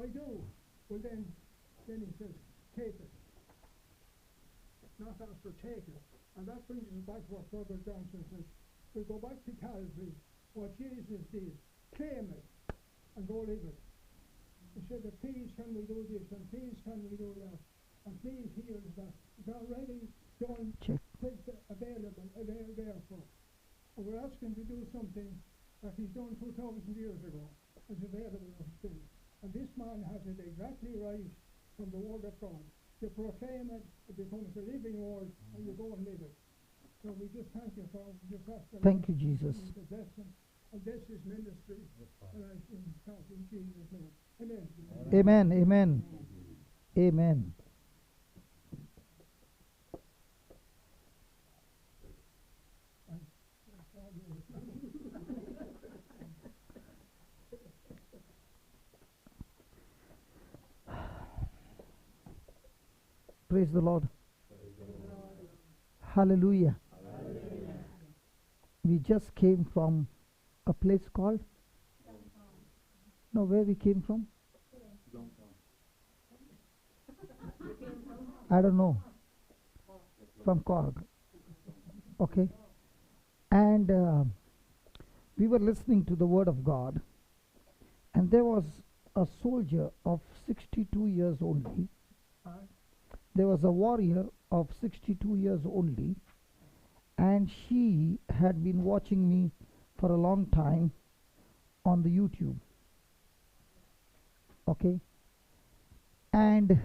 I do. Well then he says, take it. Not after, take it. And that brings us back to what Brother Johnson says. We go back to Calvary, what Jesus did. Claim it and go live it. He said, please can we do this and please can we do that and please hear that. It's already done. Check. It's available there for us. And we're asking to do something that he's done 2,000 years ago. It's available to us still. And this man has it exactly right from the Word of God. You proclaim it, it becomes a living word, and you go and live it. So we just thank you for just asking. Thank you, Jesus. The blessing. And this is ministry. And I thank in Jesus' name. Amen. Amen. Amen. Amen. Praise the Lord. Hallelujah. Hallelujah. We just came from a place called? No, where we came from? I don't know. From Cork. Okay. And we were listening to the Word of God. And there was a soldier of 62 years only. There was a warrior of 62 years only, and she had been watching me for a long time on the YouTube. Okay? And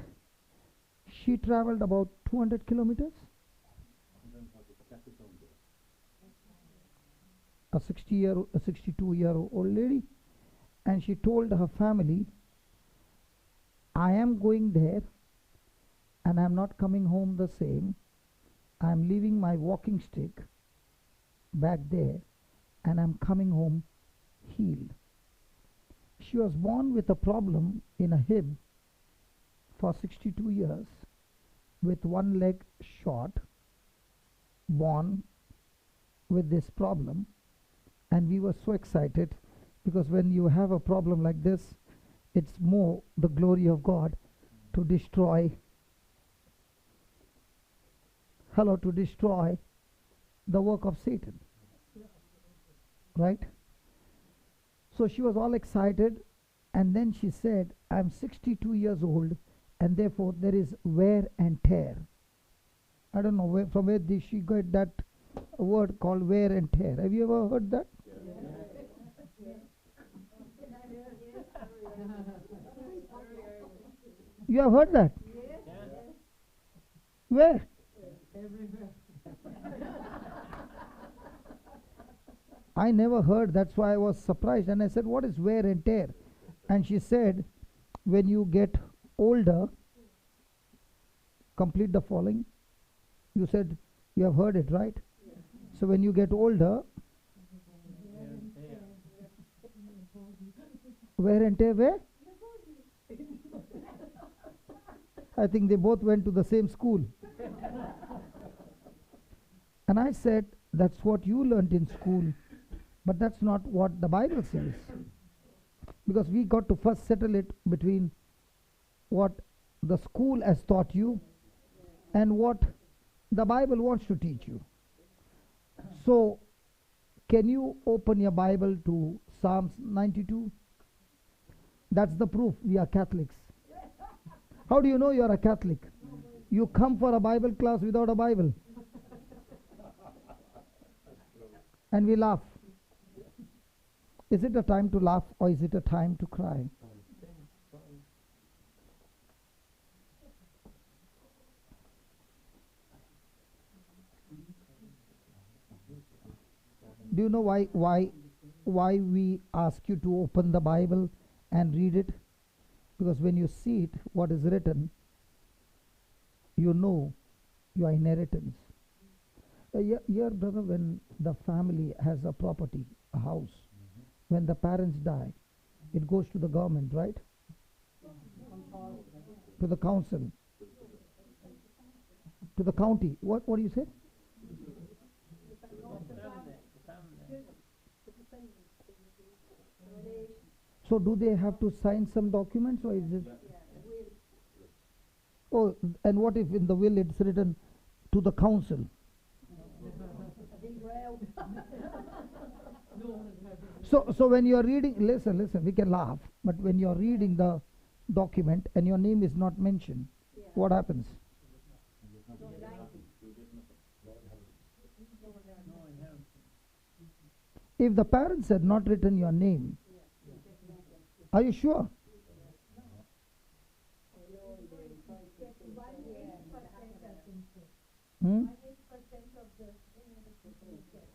she traveled about 200 kilometers. A 62-year-old lady. And she told her family, I am going there and I'm not coming home the same. I'm leaving my walking stick back there and I'm coming home healed. She was born with a problem in a hip for 62 years with one leg short, born with this problem. And we were so excited because when you have a problem like this, it's more the glory of God to destroy to destroy the work of Satan. Right? So she was all excited, and then she said, I'm 62 years old, and therefore there is wear and tear. I don't know from where did she get that word called wear and tear. Have you ever heard that? You have heard that? Where? I never heard, that's why I was surprised. And I said, what is wear and tear? And she said, when you get older, complete the following. You said, you have heard it, right? So when you get older, wear and tear where? I think they both went to the same school. And I said, that's what you learned in school, but that's not what the Bible says. Because we got to first settle it between what the school has taught you and what the Bible wants to teach you. So, can you open your Bible to Psalms 92? That's the proof we are Catholics. How do you know you are a Catholic? You come for a Bible class without a Bible. And we laugh. Is it a time to laugh or is it a time to cry? Do you know why we ask you to open the Bible and read it? Because when you see it, what is written, you know your inheritance. Here, brother, when the family has a property, a house, when the parents die, it goes to the government, right? To the council. To the county. What do you say? So do they have to sign some documents, or is it? Oh, and what if in the will it's written to the council? So when you are reading, listen, we can laugh, but when you are reading the document and your name is not mentioned, what happens? If the parents had not written your name, are you sure? Hmm?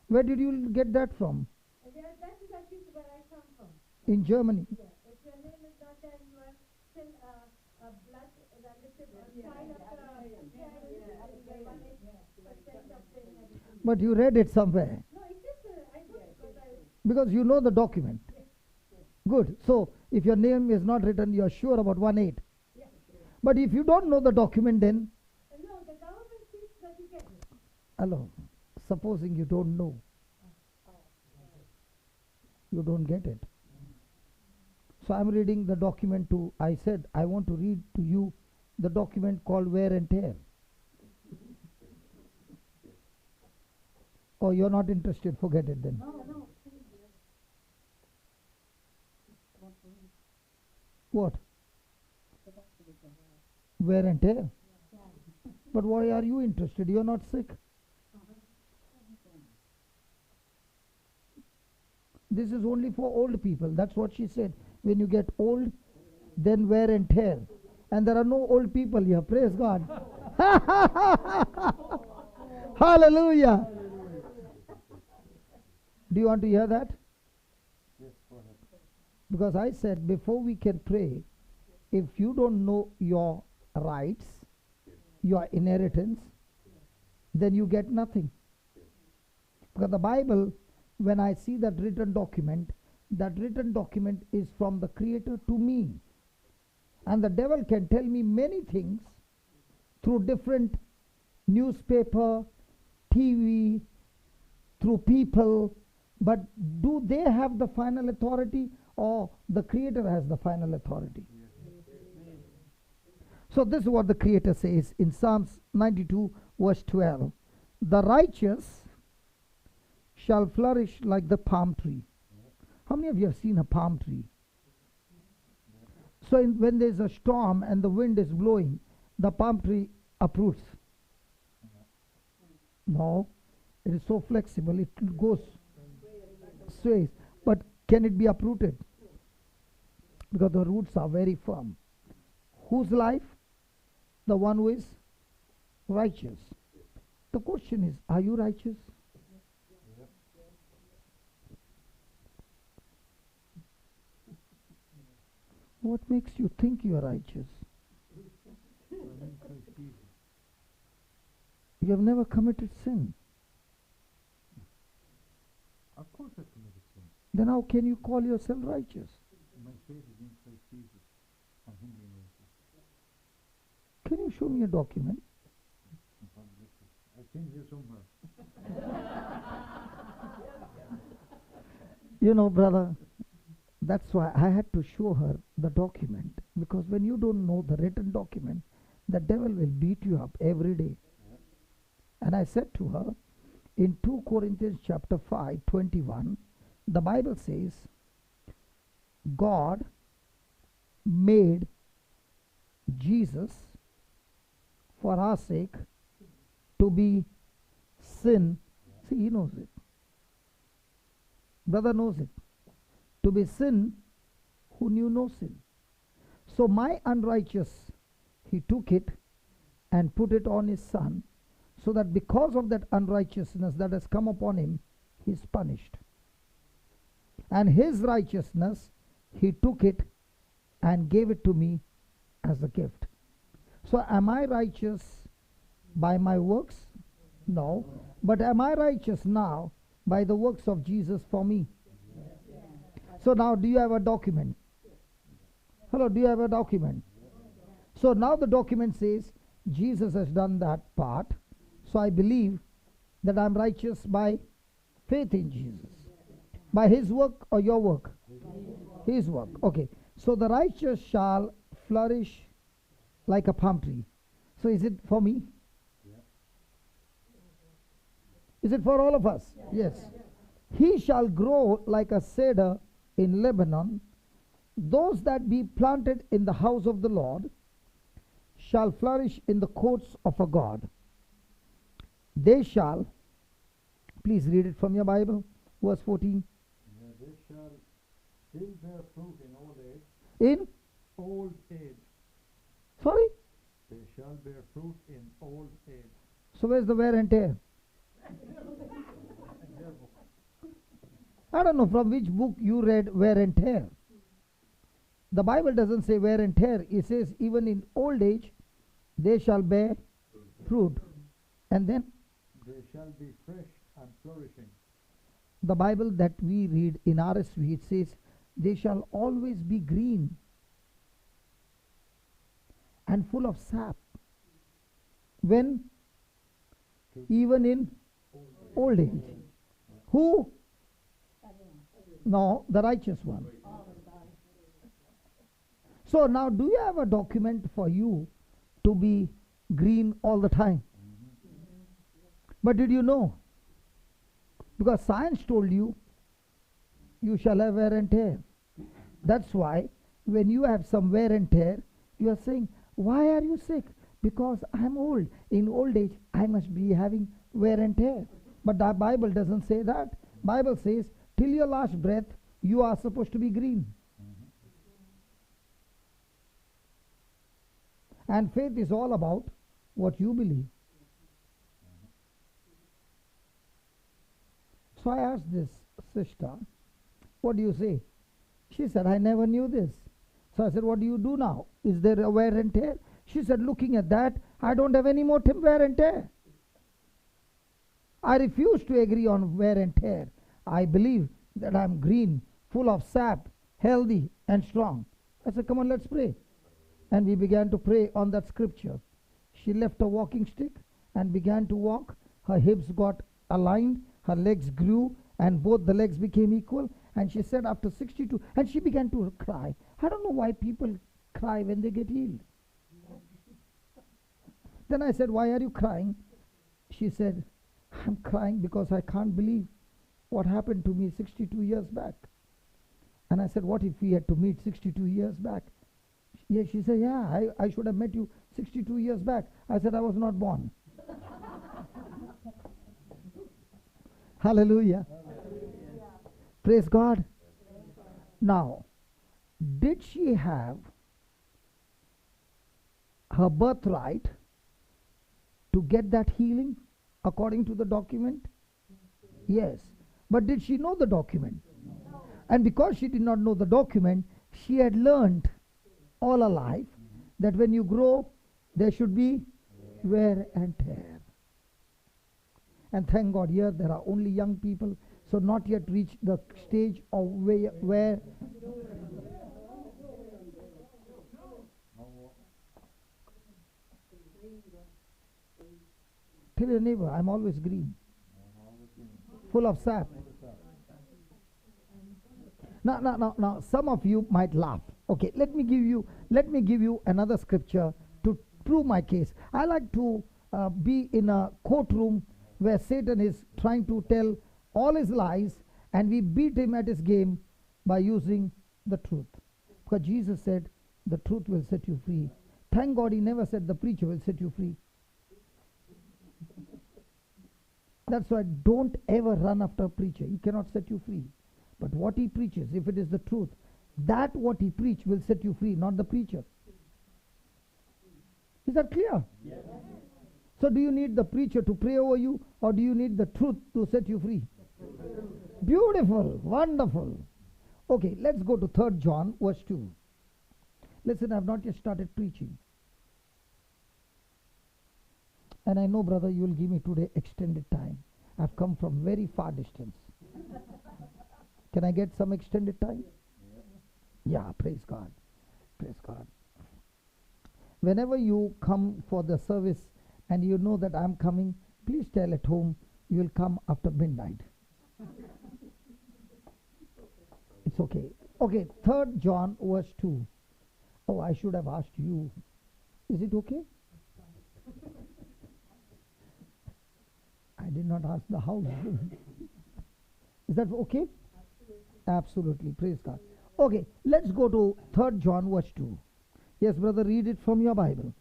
Where did you get that from? That is actually where I come from. In Germany. Yeah. If your name is not there, you are still a blood relative or child of the parents, and the 1% of the inheritance. But you read it somewhere. No, it is, I know Because you know the document. Good. So if your name is not written, you are sure about 1/8. Yeah. But if you don't know the document, then No, the government sees that you get it. hello. Supposing you don't know, you don't get it. So I'm reading the document to. I said I want to read to you the document called wear and tear. Oh, you're not interested. Forget it then. No. What? Wear and tear. But why are you interested? You're not sick. This is only for old people. That's what she said. When you get old, then wear and tear. And there are no old people here. Praise God. Hallelujah. Do you want to hear that? Yes, go ahead. Because I said before we can pray, if you don't know your rights, your inheritance, then you get nothing. Because the Bible, when I see that written document is from the Creator to me. And the devil can tell me many things through different newspaper, TV, through people, but do they have the final authority, or the Creator has the final authority? So this is what the Creator says in Psalms 92 verse 12. The righteous shall flourish like the palm tree. How many of you have seen a palm tree? So when there's a storm and the wind is blowing, the palm tree uproots. No, it is so flexible, it goes, sways. But can it be uprooted? Because the roots are very firm. Whose life? The one who is righteous. The question is, are you righteous? What makes you think you are righteous? You have never committed sin. Of course I committed sin. Then how can you call yourself righteous? My faith is in Christ Jesus. I'm him being righteous. Can you show me a document? I came here somewhere. You know, brother, that's why I had to show her the document. Because when you don't know the written document, the devil will beat you up every day. And I said to her, in 2 Corinthians chapter 5:21, the Bible says, God made Jesus for our sake to be sin. See, he knows it. Brother knows it. To be sin who knew no sin. So my unrighteous, he took it and put it on his son, so that because of that unrighteousness that has come upon him, he is punished. And his righteousness, he took it and gave it to me as a gift. So am I righteous by my works? No. But am I righteous now by the works of Jesus for me? So now, do you have a document? Hello, do you have a document? So now the document says, Jesus has done that part. So I believe that I'm righteous by faith in Jesus. By his work or your work? His work. Okay. So the righteous shall flourish like a palm tree. So is it for me? Is it for all of us? Yes. He shall grow like a cedar in Lebanon. Those that be planted in the house of the Lord shall flourish in the courts of our God. They shall, please read it from your Bible, verse 14. They shall still bear fruit in old age. In? Old age. Sorry? They shall bear fruit in old age. So where's the wear and tear? I don't know from which book you read wear and tear. The Bible doesn't say wear and tear. It says even in old age they shall bear fruit. And then They shall be fresh and flourishing. the Bible that we read in RSV, it says they shall always be green and full of sap. When? Even in old age. Who? No, the righteous one. So now, do you have a document for you to be green all the time? But did you know? Because science told you, you shall have wear and tear. That's why when you have some wear and tear, you are saying, why are you sick? Because I'm old. In old age, I must be having wear and tear. But the Bible doesn't say that. Bible says, till your last breath, you are supposed to be green. And faith is all about what you believe. So I asked this sister, what do you say? She said, I never knew this. So I said, what do you do now? Is there a wear and tear? She said, looking at that, I don't have any more wear and tear. I refuse to agree on wear and tear. I believe that I'm green, full of sap, healthy and strong. I said, come on, let's pray. And we began to pray on that scripture. She left her walking stick and began to walk. Her hips got aligned, her legs grew, and both the legs became equal. And she said after 62, and she began to cry. I don't know why people cry when they get healed. Then I said, why are you crying? She said, I'm crying because I can't believe what happened to me 62 years back. And I said, what if we had to meet 62 years back? Yeah, she said, yeah, I should have met you 62 years back. I said, I was not born. Hallelujah. Praise God. Now, did she have her birthright to get that healing according to the document? Yes. But did she know the document? No. And because she did not know the document, she had learned all her life that when you grow, there should be wear and tear. And thank God here there are only young people, so not yet reached the stage of where tell your neighbor, I'm always green, full of sap. Now, some of you might laugh. Okay, let me give you another scripture to prove my case. I like to be in a courtroom where Satan is trying to tell all his lies, and we beat him at his game by using the truth. Because Jesus said, the truth will set you free. Thank God he never said the preacher will set you free. That's why don't ever run after a preacher. He cannot set you free. But what he preaches, if it is the truth, that what he preach will set you free, not the preacher. Is that clear? Yes. So do you need the preacher to pray over you, or do you need the truth to set you free? Beautiful, wonderful. Okay, let's go to 3 John verse 2. Listen, I've not yet started preaching. And I know, brother, you will give me today extended time. I've come from very far distance. Can I get some extended time? Yeah, praise God. Praise God. Whenever you come for the service and you know that I'm coming, please tell at home you will come after midnight. It's okay. Okay, 3rd John verse 2. Oh, I should have asked you. Is it okay? I did not ask the house. Is that okay? Absolutely. Praise God. Okay, let's go to 3rd John verse 2. Yes, brother, read it from your Bible.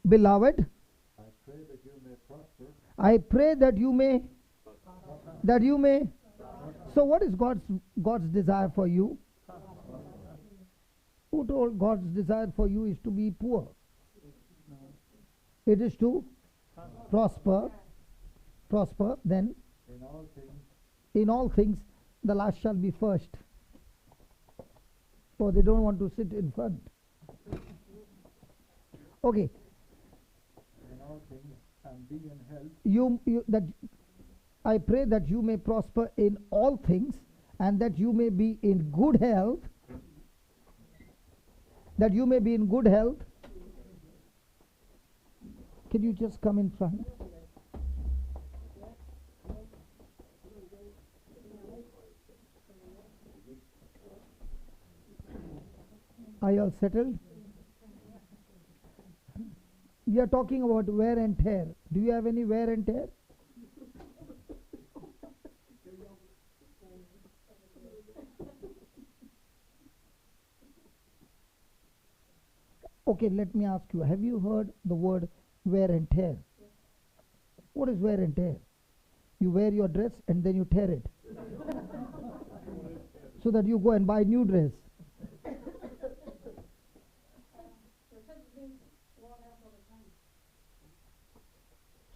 Beloved, I pray that you may prosper. I pray that you may. So what is God's desire for you? Who told God's desire for you is to be poor? It is to prosper. Prosper, then In all things, the last shall be first. Oh, they don't want to sit in front. Okay. in all things, and be in health. I pray that you may prosper in all things, and that you may be in good health. That you may be in good health. Can you just come in front? Are you all settled? We are talking about wear and tear. Do you have any wear and tear? Okay, let me ask you, have you heard the word wear and tear? What is wear and tear? You wear your dress and then you tear it. So that you go and buy new dress.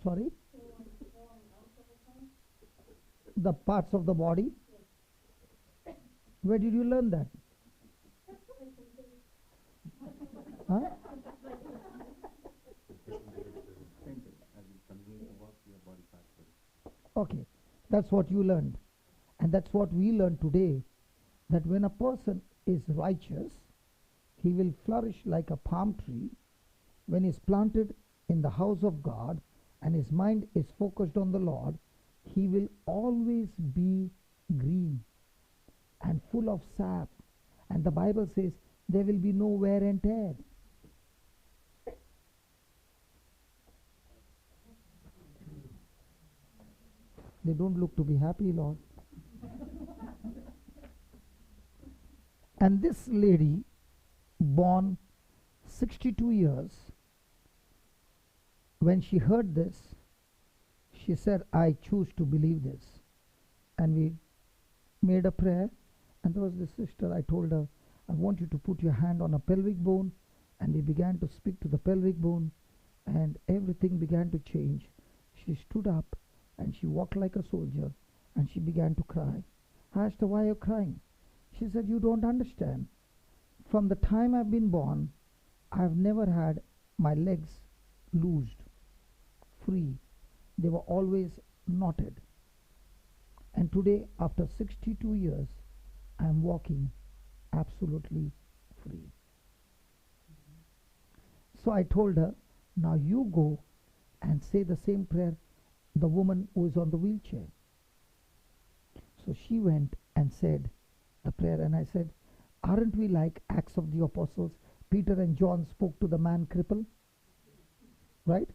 Sorry? The parts of the body? Where did you learn that? Huh? Okay, that's what you learned. And that's what we learn today, that when a person is righteous, he will flourish like a palm tree when he's planted in the house of God and his mind is focused on the Lord. He will always be green and full of sap. And the Bible says there will be no wear and tear. They don't look to be happy, Lord. And this lady, born 62 years, when she heard this, she said, I choose to believe this. And we made a prayer, and there was this sister, I told her, I want you to put your hand on a pelvic bone, and we began to speak to the pelvic bone, and everything began to change. She stood up, and she walked like a soldier, and she began to cry. I asked her, why are you crying? She said, you don't understand. From the time I've been born, I've never had my legs loosed, free. They were always knotted. And today, after 62 years, I'm walking absolutely free. So I told her, now you go and say the same prayer, the woman who is on the wheelchair. So she went and said the prayer, and I said, aren't we like Acts of the Apostles? Peter and John spoke to the man crippled, right?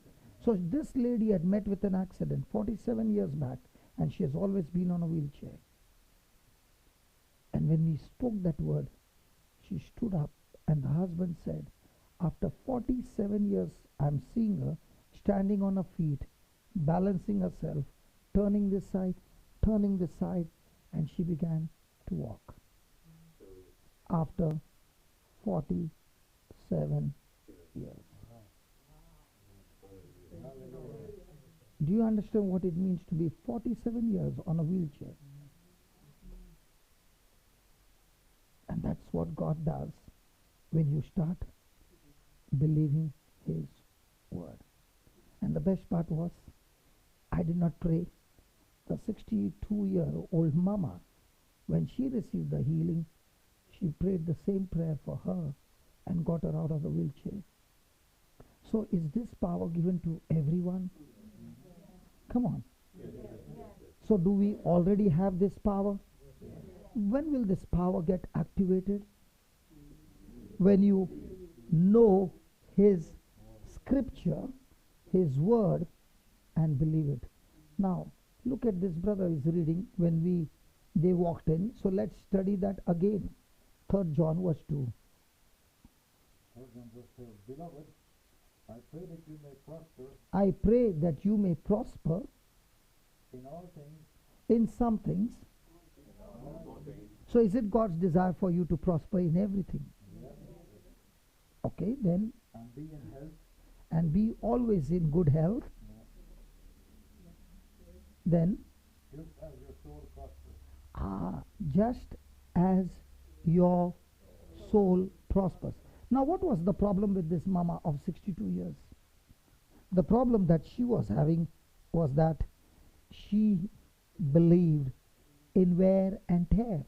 So this lady had met with an accident 47 years back, and she has always been on a wheelchair. And when we spoke that word, she stood up, and the husband said, after 47 years, I'm seeing her standing on her feet, balancing herself, turning this side, and she began to walk. After 47 years. Do you understand what it means to be 47 years on a wheelchair? And that's what God does when you start believing His word. And the best part was, I did not pray. The 62-year-old mama, when she received the healing, she prayed the same prayer for her and got her out of the wheelchair. So is this power given to everyone? Come on. So do we already have this power? when will this power get activated? When you know His scripture, His word, and believe it. Now, look at this brother is reading when they walked in. So let's study that again. 3rd John verse 2. 3rd John verse 2. Beloved, I pray that you may prosper I pray that you may prosper in all things. in some things. So is it God's desire for you to prosper in everything? Yes. Okay, then, And be in health. and be always in good health. Then, Just as your soul prospers. just as your soul prospers. Now, what was the problem with this mama of 62 years? The problem that she was having was that she believed in wear and tear.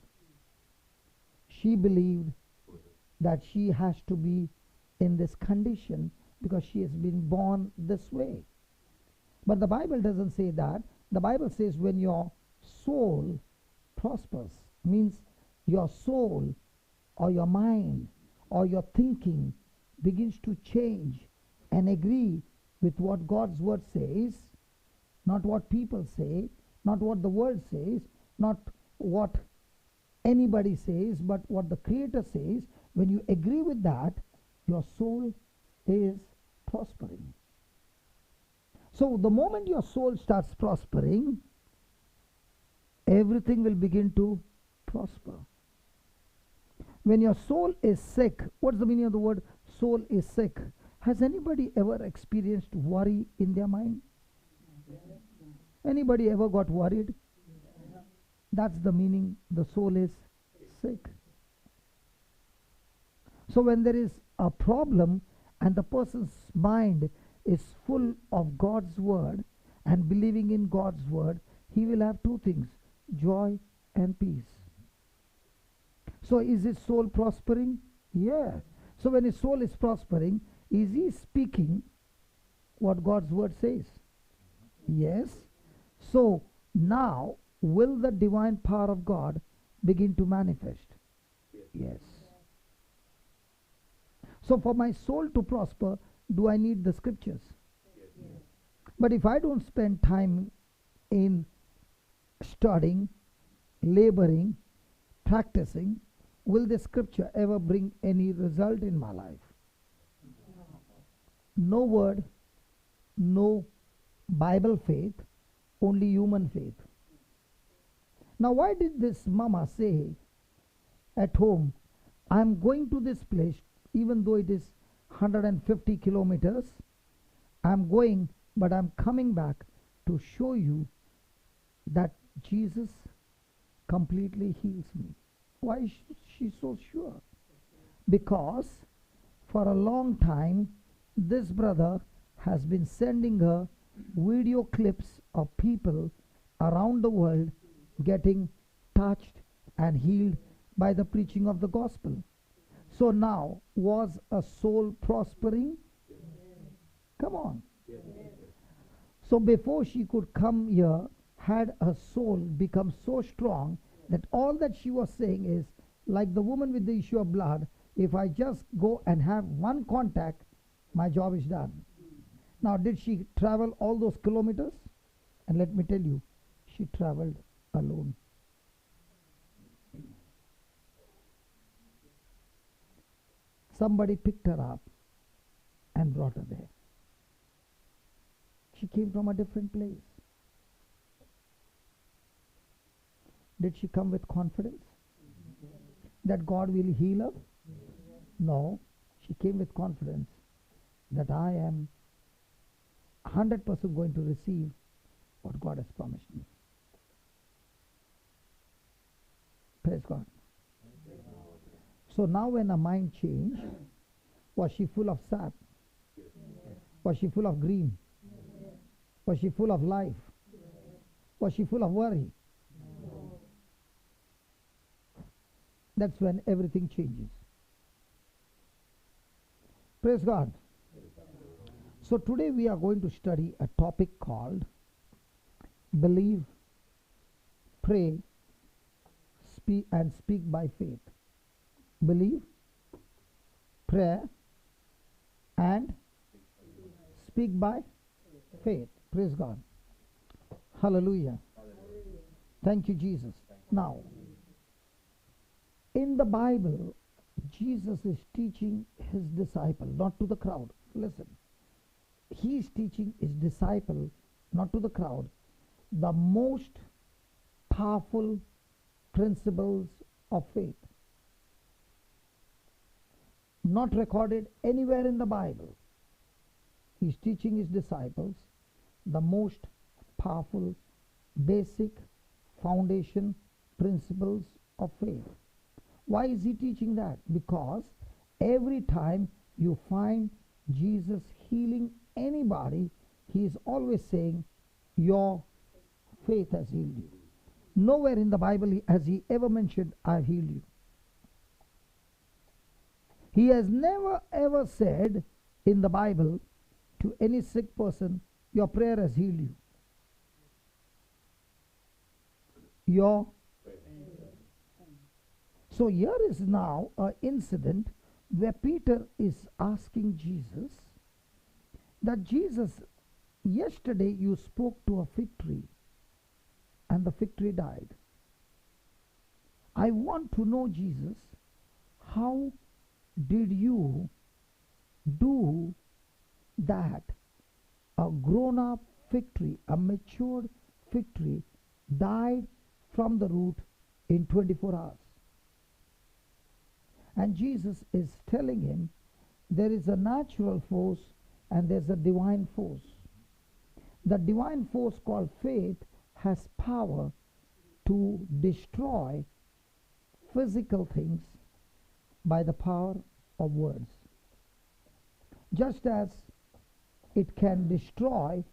She believed that she has to be in this condition because she has been born this way. But the Bible doesn't say that. The Bible says when your soul prospers, means your soul or your mind or your thinking begins to change and agree with what God's word says, not what people say, not what the world says, not what anybody says, but what the Creator says. When you agree with that, your soul is prospering. So the moment your soul starts prospering, everything will begin to prosper. When your soul is sick, what's the meaning of the word soul is sick? Has anybody ever experienced worry in their mind? Anybody ever got worried? That's the meaning, the soul is sick. So when there is a problem and the person's mind is full of God's word and believing in God's word, he will have two things, joy and peace. So is his soul prospering? Yeah. So when his soul is prospering, is he speaking what God's word says? Yes. So now, will the divine power of God begin to manifest? Yes. So for my soul to prosper, do I need the scriptures? Yes. But if I don't spend time in studying, laboring, practicing, will the scripture ever bring any result in my life? No word, no Bible faith, only human faith. Now why did this mama say at home, I'm going to this place even though it is 150 kilometers, I'm going, but I'm coming back to show you that Jesus completely heals me. Why is she so sure? Because for a long time, this brother has been sending her video clips of people around the world getting touched and healed by the preaching of the gospel. So now, was a soul prospering? Yes. Come on. Yes. So before she could come here, had her soul become so strong that all that she was saying is, like the woman with the issue of blood, if I just go and have one contact, my job is done. Now, did she travel all those kilometers? And let me tell you, she traveled alone. Somebody picked her up and brought her there. She came from a different place. Did she come with confidence that God will heal her? No. She came with confidence that I am 100% going to receive what God has promised me. Praise God. So now when her mind changed, was she full of sad? Was she full of green? Was she full of life? Was she full of worry? That's when everything changes. Praise God. So today we are going to study a topic called believe, pray, speak by faith. Believe, prayer, and speak by faith. Praise God. Hallelujah. Thank you, Jesus. Now, in the Bible, Jesus is teaching his disciple, not to the crowd. Listen. He is teaching his disciple, not to the crowd, the most powerful principles of faith. Not recorded anywhere in the Bible. He is teaching his disciples the most powerful, basic, foundation principles of faith. Why is he teaching that? Because every time you find Jesus healing anybody, he is always saying, your faith has healed you. Nowhere in the Bible has he ever mentioned, I've healed you. He has never ever said in the Bible to any sick person, your prayer has healed you. So here is now an incident where Peter is asking Jesus that Jesus, yesterday you spoke to a fig tree and the fig tree died. I want to know, Jesus, how did you do that? A grown-up fig tree, a matured fig tree, died from the root in 24 hours. And Jesus is telling him there is a natural force and there's a divine force. The divine force called faith has power to destroy physical things by the power of words. Just as it can destroy,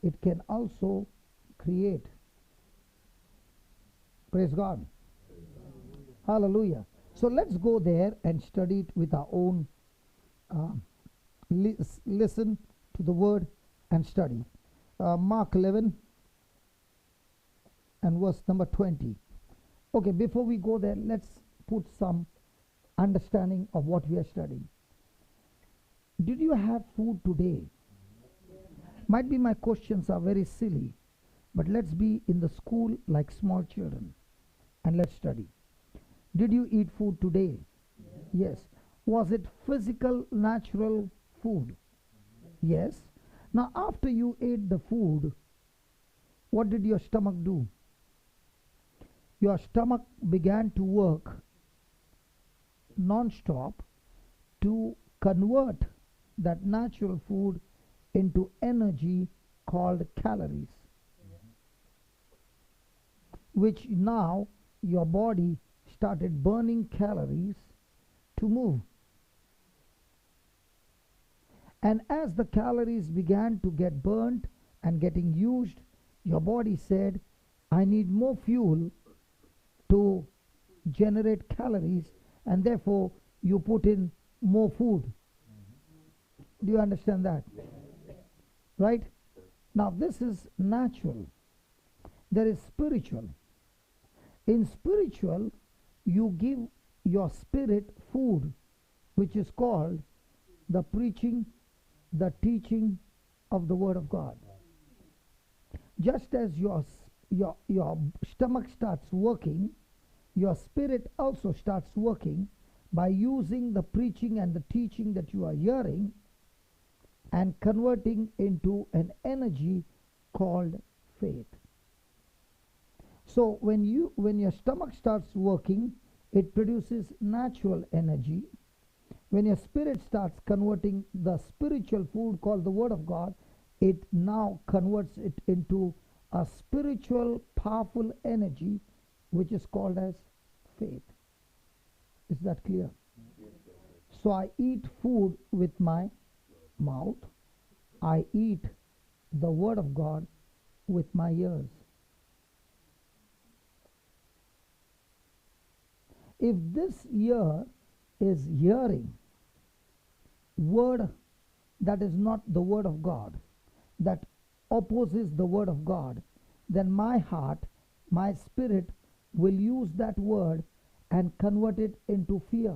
it can also create. Praise God. Hallelujah. So let's go there and study it with our own, listen to the word and study. Mark 11 and verse number 20. Okay, before we go there, let's put some understanding of what we are studying. Did you have food today? Might be my questions are very silly, but let's be in the school like small children and let's study. Did you eat food today? Yes. Was it physical, natural food? Yes. Now after you ate the food, what did your stomach do? Your stomach began to work non-stop to convert that natural food into energy called calories, which now your body started burning calories to move. And as the calories began to get burnt and getting used, your body said, I need more fuel to generate calories, and therefore you put in more food. Do you understand that? Right? Now this is natural. There is spiritual. In spiritual, you give your spirit food, which is called the preaching, the teaching of the Word of God. Just as your stomach starts working, your spirit also starts working by using the preaching and the teaching that you are hearing and converting into an energy called faith. So when your stomach starts working, it produces natural energy. When your spirit starts converting the spiritual food called the Word of God, it now converts it into a spiritual powerful energy which is called as faith. Is that clear? So I eat food with my mouth. I eat the Word of God with my ears. If this ear is hearing word that is not the Word of God, that opposes the Word of God, then my heart, my spirit will use that word and convert it into fear.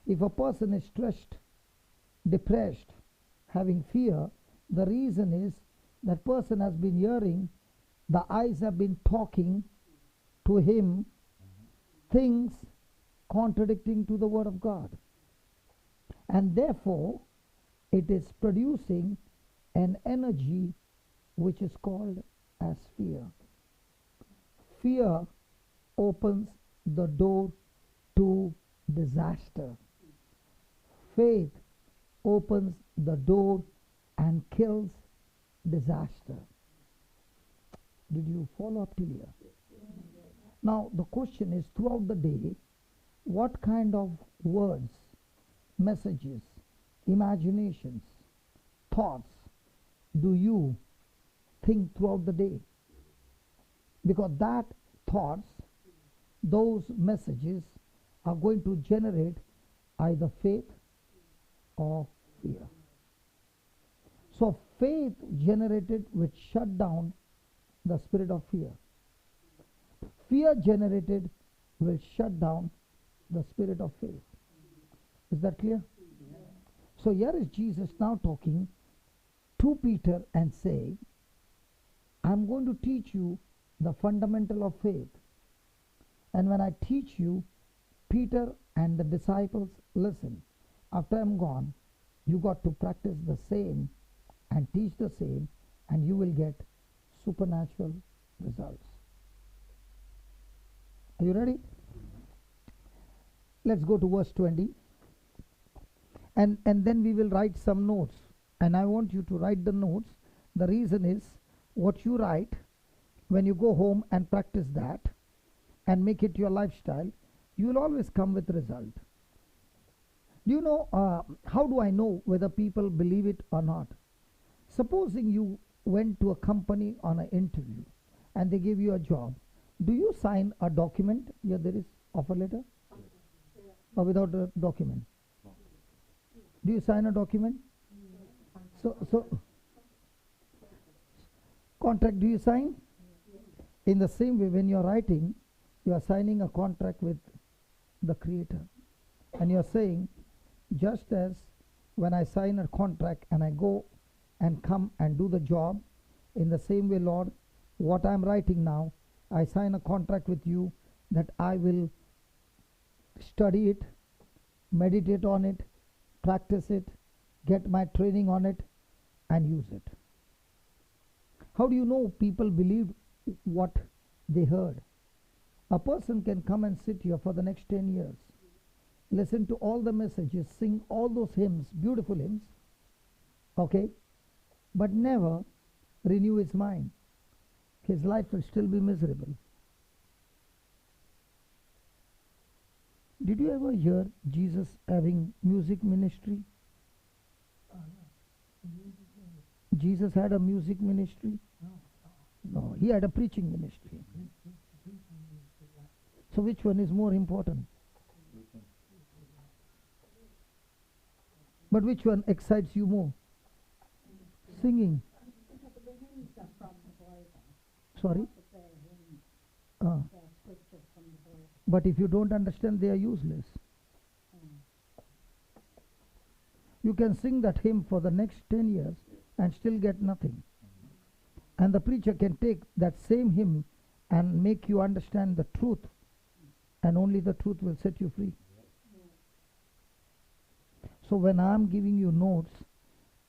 If a person is stressed, depressed, having fear, the reason is that person has been hearing, the eyes have been talking to him things contradicting to the word of God. And therefore, it is producing an energy which is called as fear. Fear opens the door to disaster. Faith opens the door and kills disaster. Did you follow up till here? Now the question is, throughout the day, what kind of words, messages, imaginations, thoughts do you think throughout the day? Because that thoughts, those messages are going to generate either faith or fear. So faith generated will shut down the spirit of fear. Fear generated will shut down the spirit of faith. Is that clear? Yeah. So here is Jesus now talking to Peter and saying, I'm going to teach you the fundamental of faith. And when I teach you, Peter and the disciples, listen, after I'm gone, you got to practice the same and teach the same, and you will get supernatural results. Are you ready? Let's go to verse 20. And then we will write some notes. And I want you to write the notes. The reason is, what you write, when you go home and practice that and make it your lifestyle, you will always come with result. Do you know, how do I know whether people believe it or not? Supposing you went to a company on an interview and they gave you a job. Do you sign a document? Yeah, there is offer letter? Or without a document? Do you sign a document? So contract, do you sign? In the same way, when you are writing, you are signing a contract with the Creator. And you are saying, just as when I sign a contract and I go and come and do the job, in the same way, Lord, what I am writing now, I sign a contract with you that I will study it, meditate on it, practice it, get my training on it, and use it. How do you know people believed what they heard? A person can come and sit here for the next 10 years, listen to all the messages, sing all those hymns, beautiful hymns, okay, but never renew his mind. His life will still be miserable. Did you ever hear Jesus having music ministry? Jesus had a music ministry? No, he had a preaching ministry. So which one is more important? But which one excites you more? Singing. Sorry? But if you don't understand, they are useless. You can sing that hymn for the next 10 years and still get nothing. And the preacher can take that same hymn and make you understand the truth, and only the truth will set you free. So when I am giving you notes,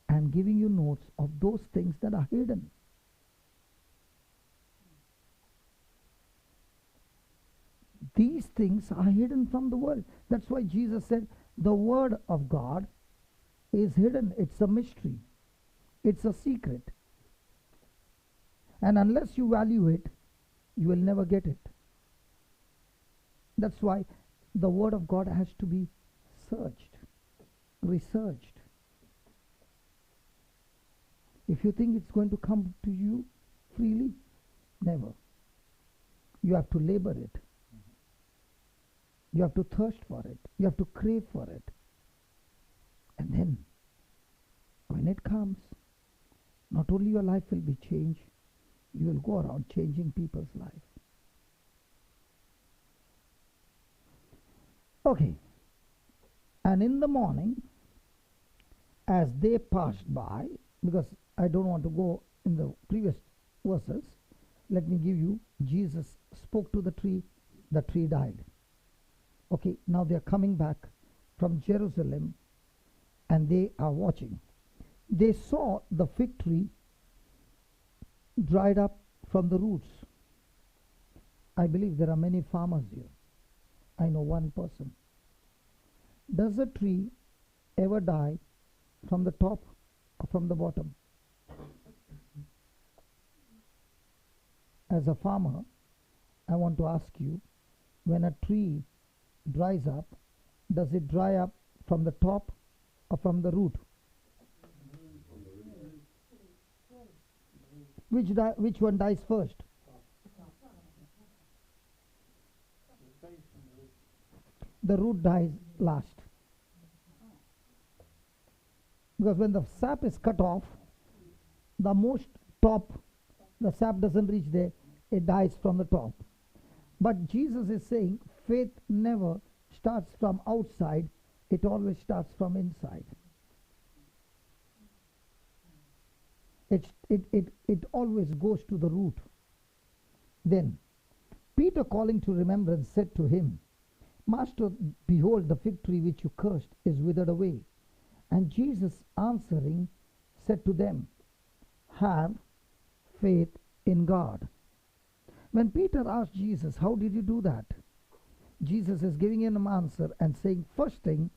I am giving you notes of those things that are hidden. These things are hidden from the world. That's why Jesus said the word of God is hidden. It's a mystery. It's a secret. And unless you value it, you will never get it. That's why the word of God has to be searched, researched. If you think it's going to come to you freely, never. You have to labor it. You have to thirst for it. You have to crave for it. And then, when it comes, not only your life will be changed, you will go around changing people's life. Okay. And in the morning, as they passed by, because I don't want to go in the previous verses, let me give you, Jesus spoke to the tree died. Okay, now they are coming back from Jerusalem and they are watching. They saw the fig tree dried up from the roots. I believe there are many farmers here. I know one person. Does a tree ever die from the top or from the bottom? As a farmer, I want to ask you, when a tree dries up, does it dry up from the top or from the root? Which one dies first? The root dies last. Because when the sap is cut off, the most top, the sap doesn't reach there, it dies from the top. But Jesus is saying faith never starts from outside, it always starts from inside. It always goes to the root. Then Peter, calling to remembrance, said to him, Master, behold, the fig tree which you cursed is withered away. And Jesus answering said to them, have faith in God. When Peter asked Jesus, how did you do that? Jesus is giving him an answer and saying, first thing,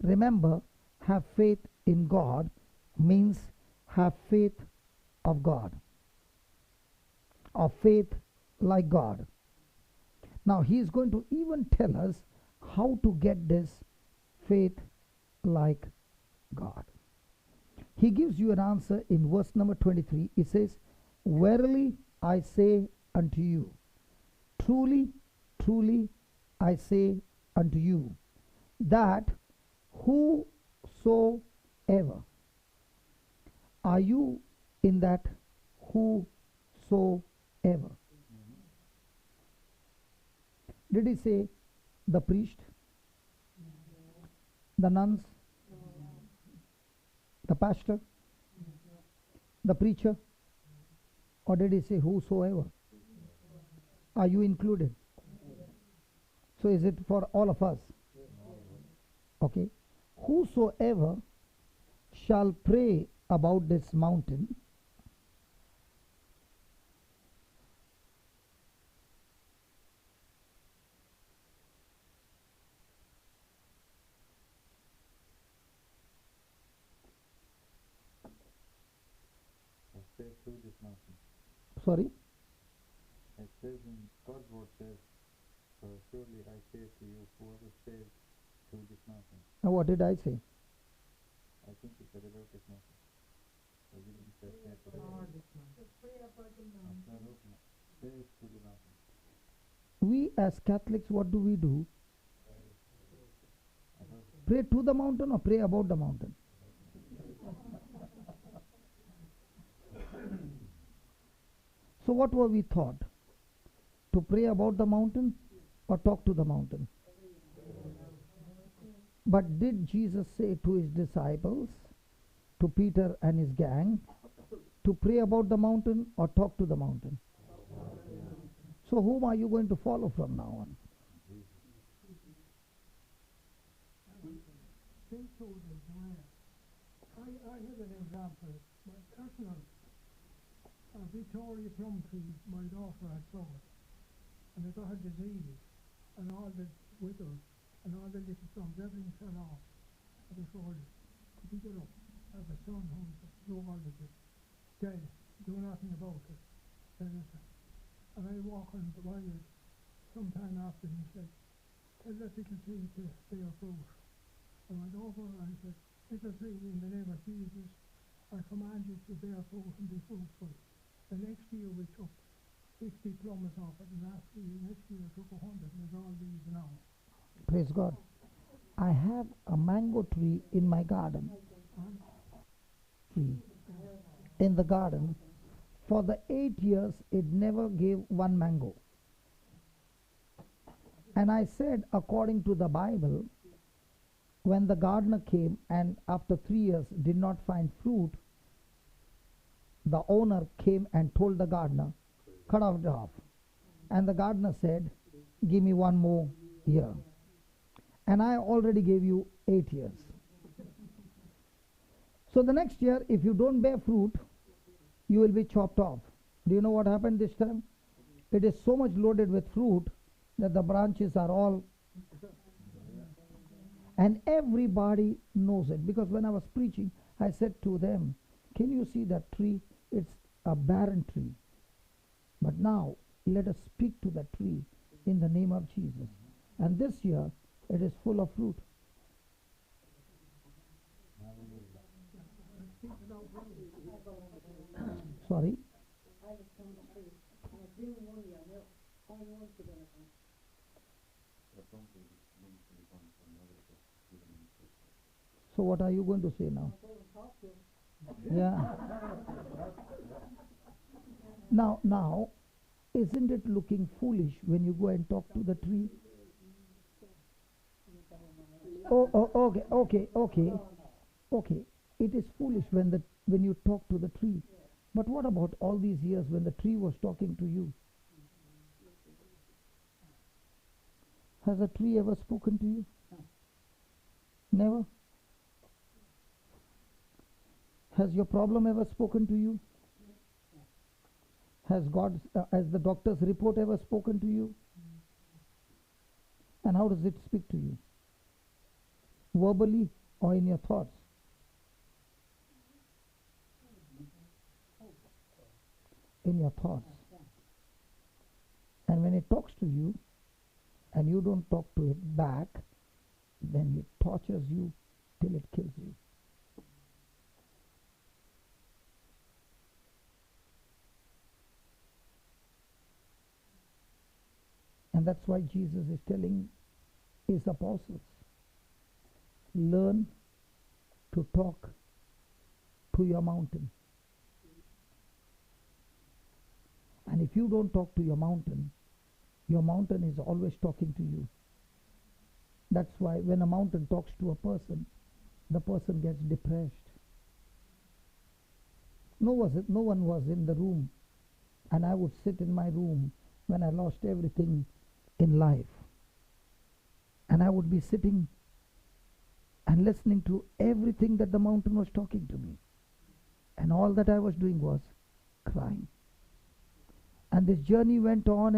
remember, have faith in God means have faith of God, or faith like God. Now he is going to even tell us how to get this faith like God. He gives you an answer in verse number 23. He says, verily I say unto you, truly, truly I say unto you, that whosoever, are you in that whosoever? Did he say the priest, the nuns, the pastor, the preacher, or did he say whosoever? Are you included? So is it for all of us? Okay. Whosoever shall pray about this mountain, say to this mountain. sorry? It says in God's word says, surely I say to you, whoever says to this mountain. Now what did I say? I think he said about this mountain. Or you didn't say say to this mountain. Say to the mountain. We as Catholics, what do? Pray to the mountain or pray about the mountain? So what were we taught? To pray about the mountain or talk to the mountain? But did Jesus say to his disciples, to Peter and his gang, to pray about the mountain or talk to the mountain? So whom are you going to follow from now on? I have an example. My personal Victoria plum tree, my daughter had sowed, and it got a disease, and all the withered, and all the little plums, everything fell off of the shoulder. I picked it up. I have a son who's all of it, dead, do nothing about it. And I walk on by it sometime after, and he said, tell that little tree to bear fruit. I went over and said, little tree, in the name of Jesus, I command you to bear fruit and be fruitful. The next year we took 50 plums off it, and next year we took 100, and there's all these now. Praise God. I have a mango tree in my garden. In the garden. For the 8 years, it never gave one mango. And I said, according to the Bible, when the gardener came and after 3 years did not find fruit, the owner came and told the gardener, cut it off. And the gardener said, give me 1 more year. And I already gave you 8 years. So the next year, if you don't bear fruit, you will be chopped off. Do you know what happened this time? It is so much loaded with fruit that the branches are all, and everybody knows it. Because when I was preaching, I said to them, can you see that tree? It's a barren tree. But now, let us speak to that tree in the name of Jesus. And this year, it is full of fruit. Sorry? So what are you going to say now? Yeah. Now, isn't it looking foolish when you go and talk to the tree? Okay. It is foolish when you talk to the tree. But what about all these years when the tree was talking to you? Has a tree ever spoken to you? Never? Has your problem ever spoken to you? Has the doctor's report ever spoken to you? And how does it speak to you? Verbally or in your thoughts? In your thoughts. And when it talks to you and you don't talk to it back, then it tortures you till it kills you. And that's why Jesus is telling his apostles, learn to talk to your mountain. And if you don't talk to your mountain is always talking to you. That's why when a mountain talks to a person, the person gets depressed. No one was in the room, and I would sit in my room when I lost everything in life. And I would be sitting and listening to everything that the mountain was talking to me. And all that I was doing was crying. And this journey went on,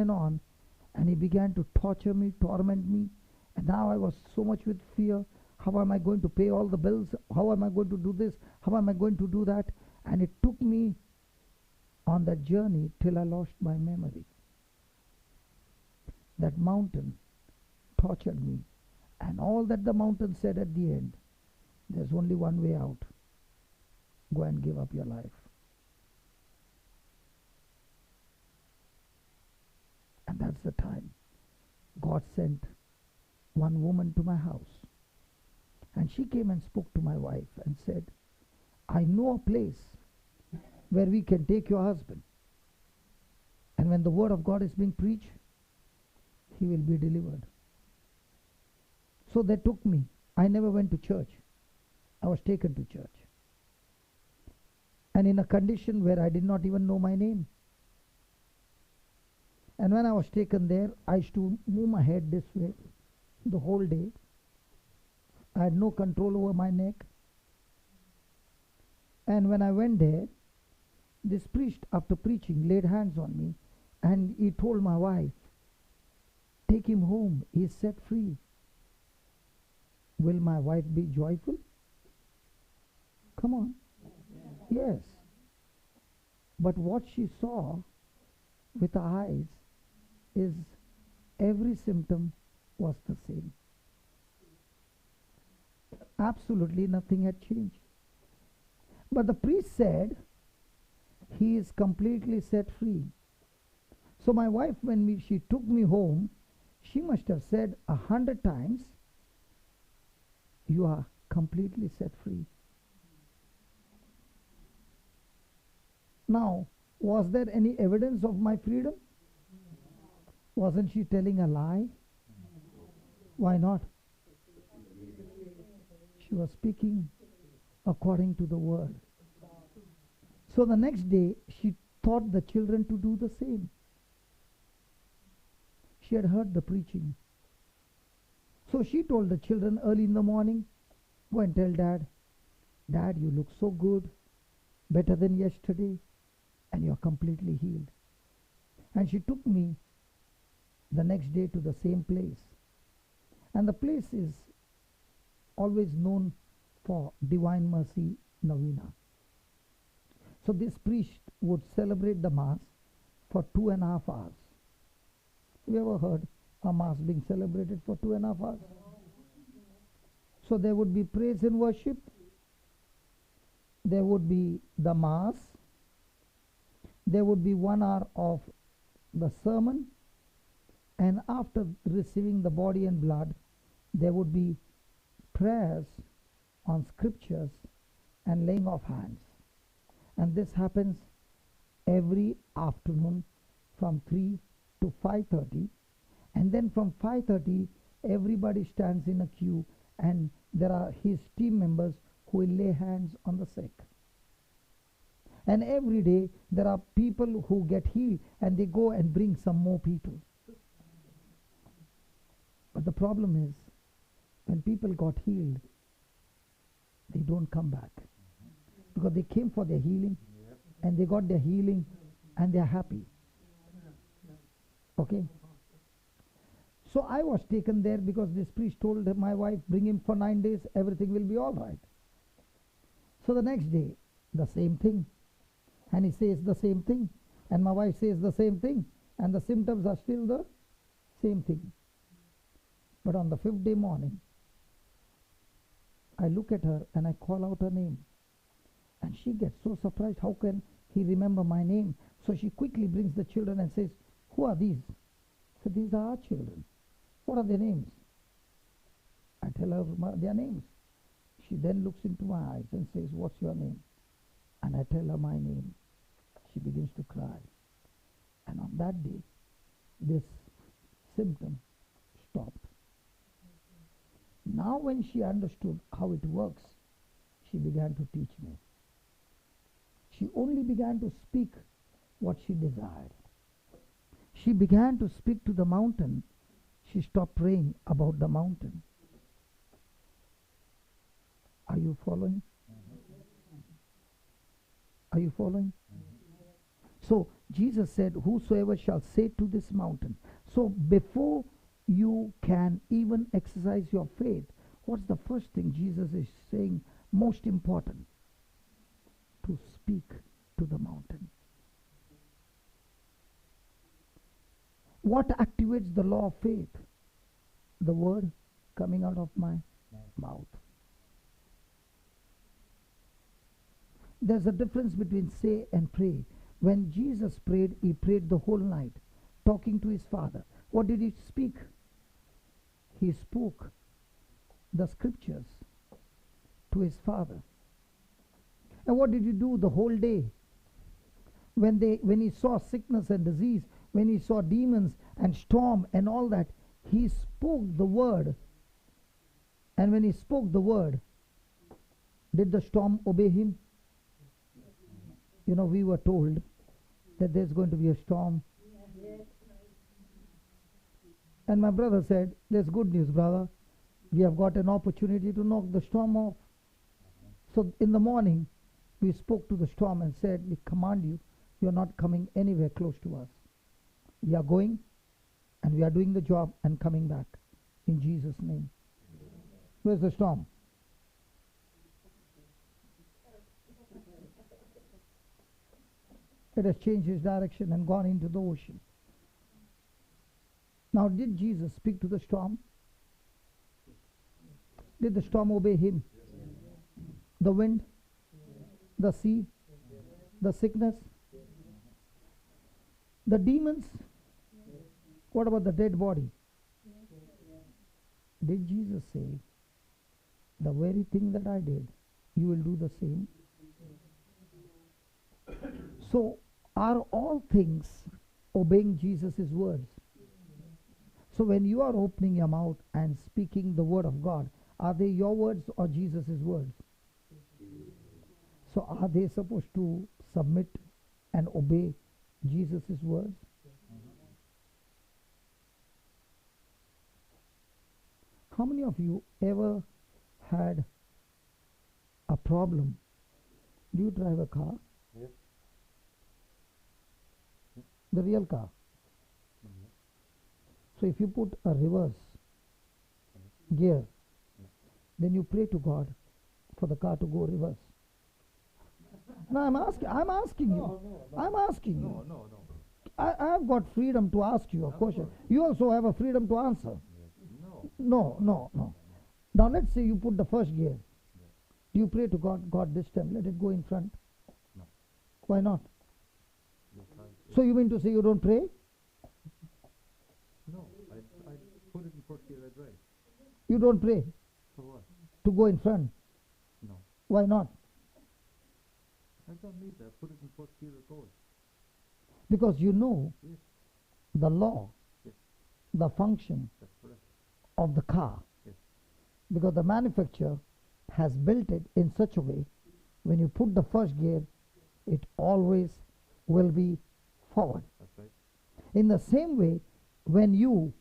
and he began to torture me, torment me. And now I was so much with fear. How am I going to pay all the bills? How am I going to do this? How am I going to do that? And it took me on that journey till I lost my memory. That mountain tortured me. And all that the mountain said at the end, there's only one way out. Go and give up your life. And that's the time God sent one woman to my house. And she came and spoke to my wife and said, I know a place where we can take your husband. And when the word of God is being preached, he will be delivered. So they took me. I never went to church. I was taken to church. And in a condition where I did not even know my name. And when I was taken there, I used to move my head this way the whole day. I had no control over my neck. And when I went there, this priest, after preaching, laid hands on me, and he told my wife, take him home, he is set free. Will my wife be joyful? Come on. Yes. But what she saw with her eyes is every symptom was the same. Absolutely nothing had changed. But the priest said, he is completely set free. So my wife, when she took me home, she must have said 100 times, you are completely set free. Now, was there any evidence of my freedom? Wasn't she telling a lie? Why not? She was speaking according to the word. So the next day, she taught the children to do the same. She had heard the preaching. So she told the children early in the morning, go and tell Dad, Dad, you look so good, better than yesterday, and you're completely healed. And she took me the next day to the same place. And the place is always known for Divine Mercy Novena. So this priest would celebrate the Mass for 2.5 hours. Have you ever heard a Mass being celebrated for 2.5 hours? So there would be praise and worship. There would be the Mass. There would be 1 hour of the sermon. And after receiving the body and blood, there would be prayers on scriptures and laying of hands. And this happens every afternoon from 3 to 5:30. And then from 5:30, everybody stands in a queue, and there are his team members who will lay hands on the sick. And every day, there are people who get healed, and they go and bring some more people. But the problem is, when people got healed, they don't come back. Because they came for their healing, and they got their healing, and they're happy. Okay? So I was taken there because this priest told my wife, bring him for 9 days, everything will be all right. So the next day, the same thing. And he says the same thing. And my wife says the same thing. And the symptoms are still the same thing. But on the 5th day morning, I look at her and I call out her name. And she gets so surprised, how can he remember my name? So she quickly brings the children and says, who are these? So these are our children. What are their names? I tell her their names. She then looks into my eyes and says, what's your name? And I tell her my name. She begins to cry. And on that day, this symptom stopped. Now when she understood how it works, she began to teach me. She only began to speak what she desired. She began to speak to the mountain. She stopped praying about the mountain. Are you following? Are you following? So Jesus said, whosoever shall say to this mountain. So before you can even exercise your faith, what's the first thing Jesus is saying? Most important, to speak to the mountain. What activates the law of faith? The word coming out of my mouth. There's a difference between say and pray. When Jesus prayed, he prayed the whole night, talking to his Father. What did he speak? He spoke the scriptures to his Father. And what did he do the whole day? When he saw sickness and disease, when he saw demons and storm and all that, he spoke the word. And when he spoke the word, did the storm obey him? You know, we were told that there's going to be a storm. And my brother said, there's good news, brother. We have got an opportunity to knock the storm off. So in the morning, we spoke to the storm and said, we command you, you're not coming anywhere close to us. We are going and we are doing the job and coming back in Jesus' name. Where's the storm? It has changed its direction and gone into the ocean. Now, did Jesus speak to the storm? Did the storm obey him? The wind? The sea? The sickness? The demons? What about the dead body? Did Jesus say, the very thing that I did, you will do the same? So, are all things obeying Jesus' words? So when you are opening your mouth and speaking the word of God, are they your words or Jesus' words? So are they supposed to submit and obey Jesus' words? How many of you ever had a problem? Do you drive a car? Yes. The real car. Mhm. So if you put a reverse gear, then you pray to God for the car to go reverse. No, I'm asking you. No. I'm asking you. No. I've got freedom to ask you a question. You also have a freedom to answer. No. Now let's say you put the first gear. Do you pray to God, God, this time let it go in front? No. Why not? Because So you mean to say you don't pray? no, I put it in first gear, I drive. You don't pray For what? to go in front? No. Why not? I don't need that. Put it in first gear, it goes. Because you know Yes. the law, Yes. the function That's correct. of the car. Yes. Because the manufacturer has built it in such a way, when you put the first gear, it always will be forward. That's right. In the same way, when you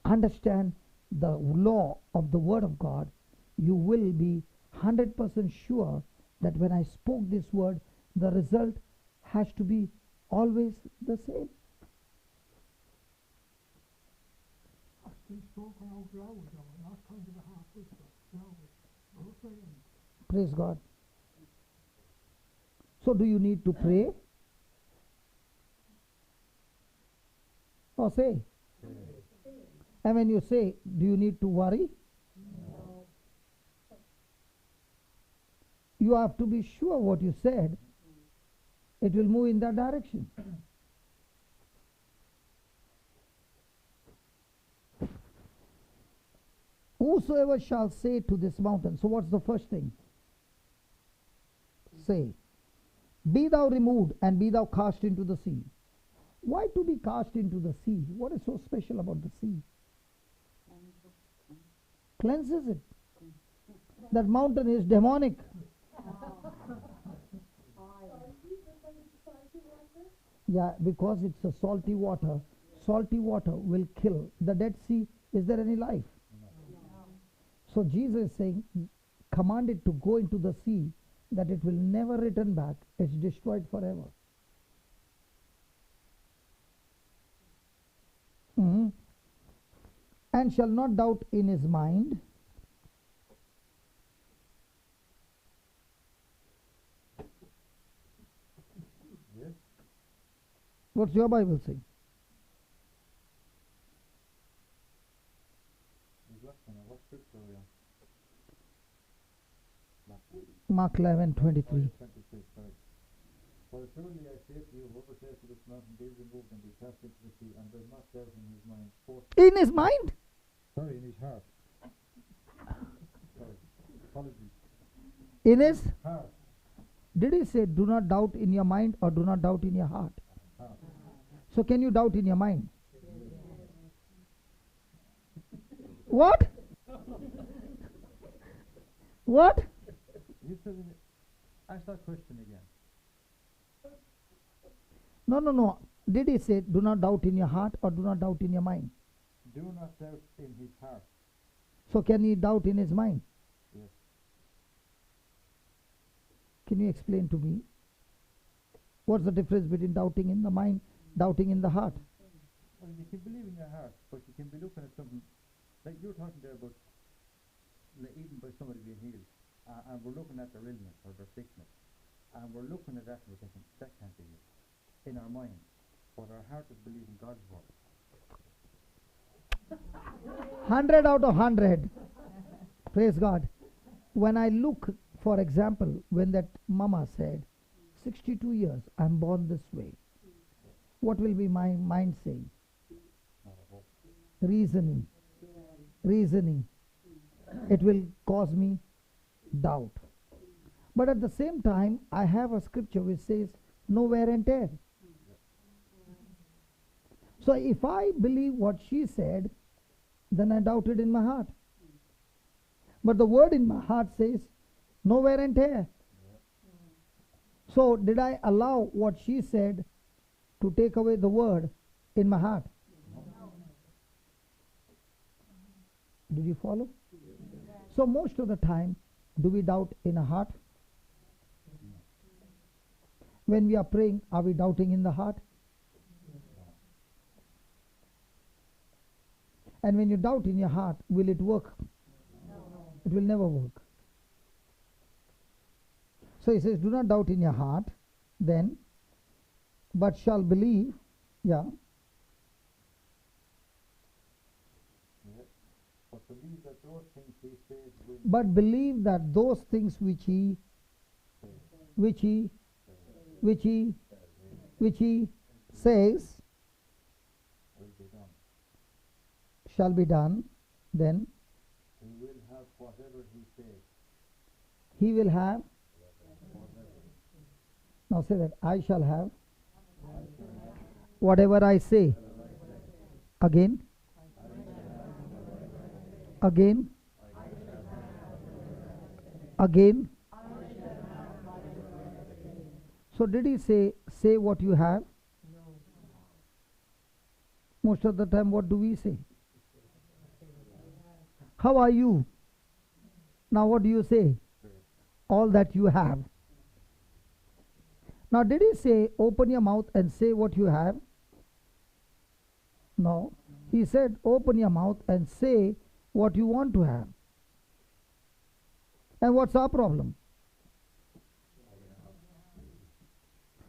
understand the law of the Word of God, you will be 100% sure that when I spoke this word, the result has to be always the same. Has to be spoken out loud, though, not kind of a half whisper, loud. Okay. Praise God. So do you need to pray? Or say? And when you say, do you need to worry? No. You have to be sure what you said, it will move in that direction. Whosoever shall say to this mountain. So what's the first thing? Say, be thou removed and be thou cast into the sea. Why to be cast into the sea? What is so special about the sea? Cleanses it. That mountain is demonic. Yeah, because it's a salty water. Salty water will kill. The Dead Sea, is there any life? So Jesus is saying, command it to go into the sea, that it will never return back. It's destroyed forever. And shall not doubt in his mind. Yes. What's your Bible saying? What scripture are we on? Mark 11:23. 26, sorry. For truly I say to you, whoever says to this mountain, be removed and be cast into the sea, and does not doubt in his mind. In his mind? Sorry, in his heart. Sorry. Apologies. In his? Heart. Did he say do not doubt in your mind or do not doubt in your heart? Heart. So can you doubt in your mind? What? What? You said it. Ask that question again. No. Did he say do not doubt in your heart or do not doubt in your mind? Do not doubt in his heart. So can he doubt in his mind? Yes. Can you explain to me what's the difference between doubting in the mind, doubting in the heart? Well, you can believe in your heart, but you can be looking at something, like you were talking there about even by somebody being healed, and we're looking at their illness or their sickness, and we're looking at that and we're thinking, that can't be it, in our mind, but our heart is believing God's word. 100 out of 100. Praise God. When I look, for example, when that mama said, 62 years, I'm born this way. What will be my mind saying? Reasoning. It will cause me doubt. But at the same time, I have a scripture which says, no wear and tear. So if I believe what she said, then I doubted in my heart. But the word in my heart says, no wear and tear. So did I allow what she said to take away the word in my heart? Did you follow? So most of the time, do we doubt in our heart? When we are praying, are we doubting in the heart? And when you doubt in your heart, will it work? It will never work. So he says, do not doubt in your heart, then, but shall believe, yeah. But believe that those things he says will. But believe that those things which he says Will be done. shall be done, then He will have whatever he says. he will have. Whatever. Now say that, I shall have whatever I say. Again. Again. Again. So did he say what you have? Most of the time, what do we say? How are you? Now what do you say? All that you have. Now did he say, open your mouth and say what you have? No. He said, open your mouth and say what you want to have. And what's our problem?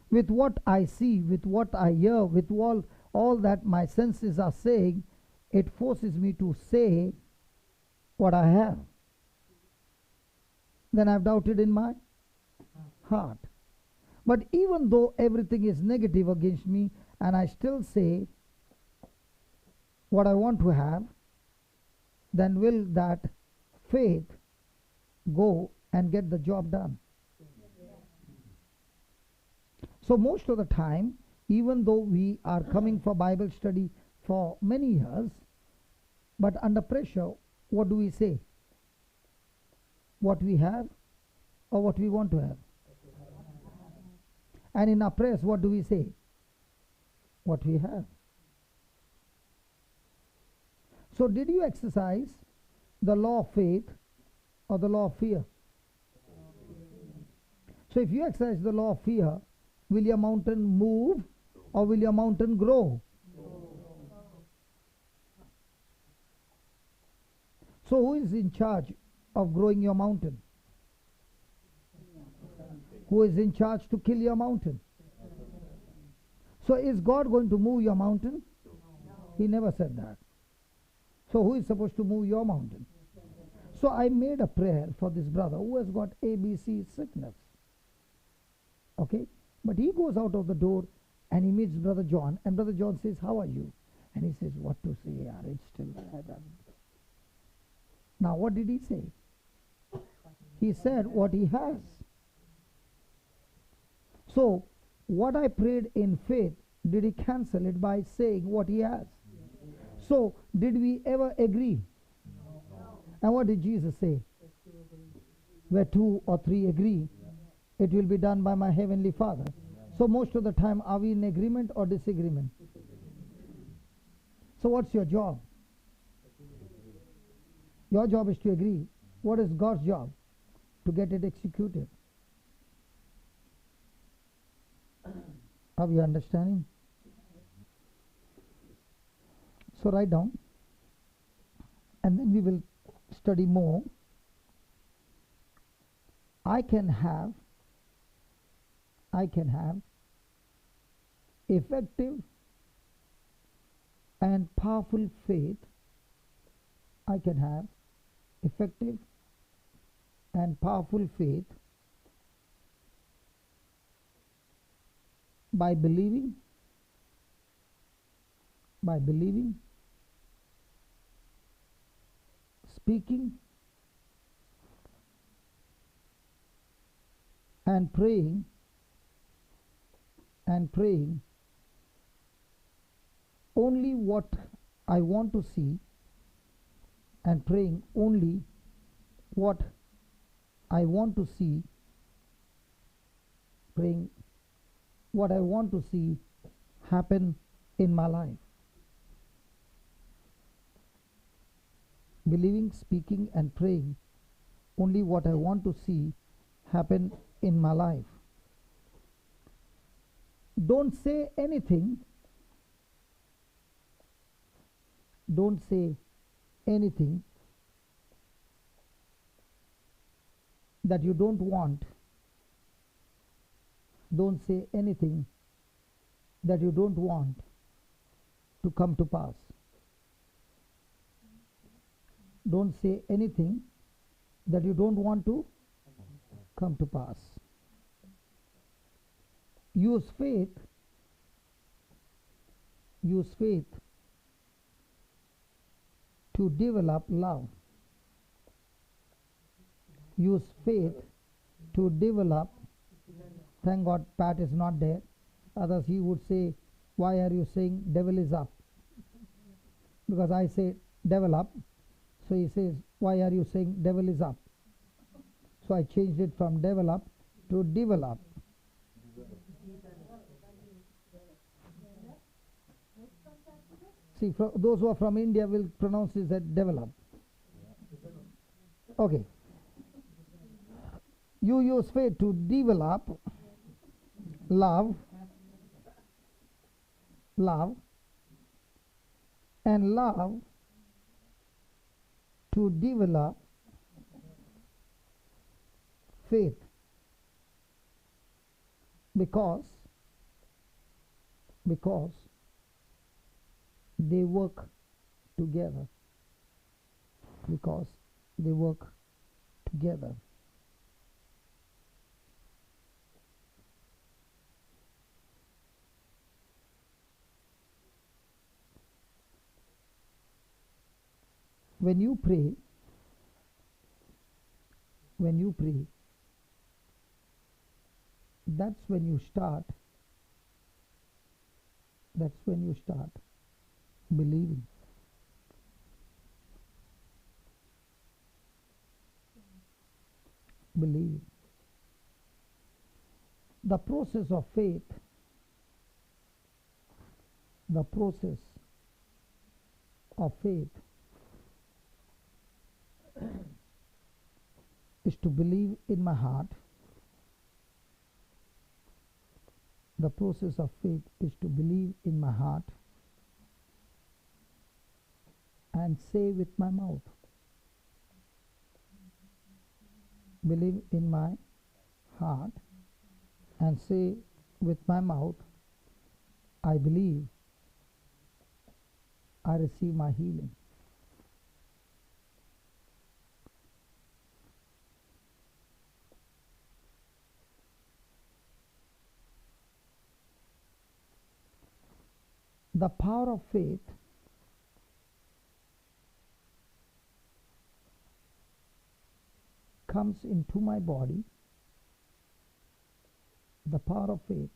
With what I see, with what I hear, with all that my senses are saying, it forces me to say what I have. Then I've doubted in my heart. But even though everything is negative against me, and I still say what I want to have, then will that faith go and get the job done? So most of the time, even though we are coming for Bible study for many years, but under pressure, what do we say? What we have or what we want to have? And in our prayers, what do we say? What we have. So did you exercise the law of faith or the law of fear? So if you exercise the law of fear, will your mountain move or will your mountain grow? So who is in charge of growing your mountain? Who is in charge to kill your mountain? So is God going to move your mountain? He never said that. So who is supposed to move your mountain? So I made a prayer for this brother who has got ABC sickness. Okay? But he goes out of the door and he meets Brother John, and Brother John says, how are you? And he says, what to say, yaar, it's still bad. Now what did he say? He said what he has. So what I prayed in faith, did he cancel it by saying what he has? So did we ever agree? And what did Jesus say? Where two or three agree, it will be done by my heavenly Father. So most of the time, are we in agreement or disagreement? So what's your job? Your job is to agree. What is God's job? To get it executed. Are we understanding? So write down, and then we will study more. I can have effective and powerful faith. I can have effective and powerful faith by believing, speaking, and praying only what I want to see and praying only what I want to see, praying what I want to see happen in my life. Believing, speaking, and praying only what I want to see happen in my life. Don't say anything. Don't say anything that you don't want. Don't say anything that you don't want to come to pass. Don't say anything that you don't want to come to pass. Use faith. Use faith to develop love. Use faith to develop. Thank God Pat is not there. Others he would say, why are you saying devil is up? Because I say develop. So he says, why are you saying devil is up? So I changed it from develop to develop. See, those who are from India will pronounce this as develop. Okay. You use faith to develop love, and love to develop faith, because they work together. Because they work together. When you pray, that's when you start believing. Believing. The process of faith, is to believe in my heart. The process of faith is to believe in my heart and say with my mouth. Believe in my heart and say with my mouth, I believe I receive my healing. The power of faith comes into my body. The power of faith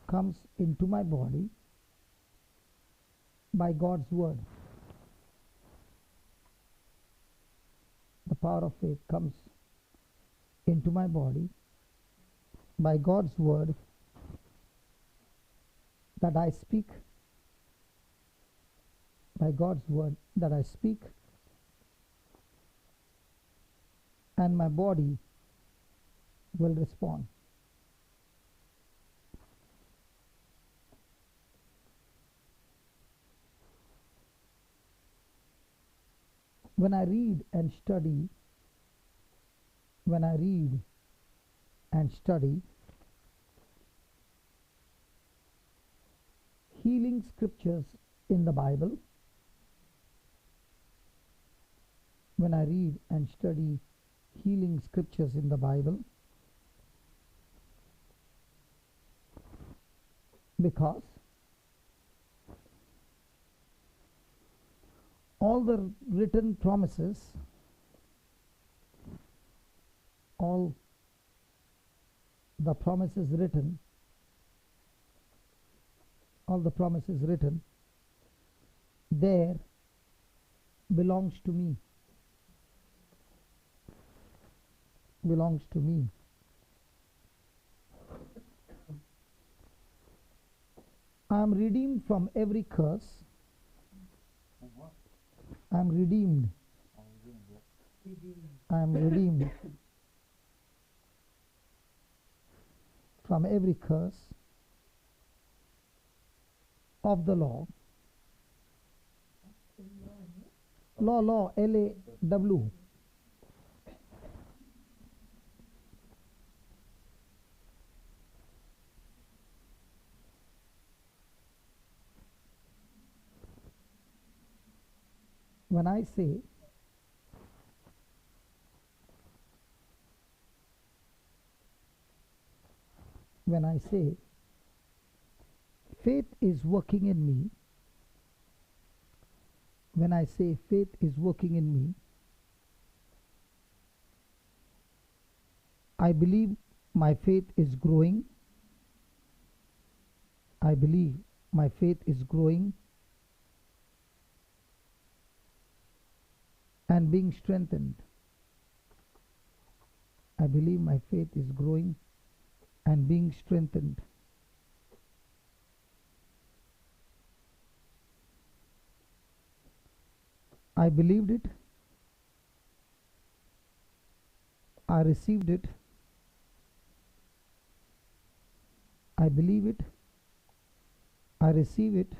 comes into my body by God's word. The power of faith comes into my body by God's word that I speak, by God's word that I speak, and my body will respond. When I read and study healing scriptures in the Bible, when I read and study healing scriptures in the Bible, because all the written promises, all the promises written there belongs to me. Belongs to me. I am redeemed from every curse. What? I am redeemed. I am redeemed from every curse of the law. Law, L-A-W. When I say faith is working in me, when I say faith is working in me, I believe my faith is growing. I believe my faith is growing and being strengthened. I believe my faith is growing and being strengthened. I believed it. I received it. I believe it. I receive it.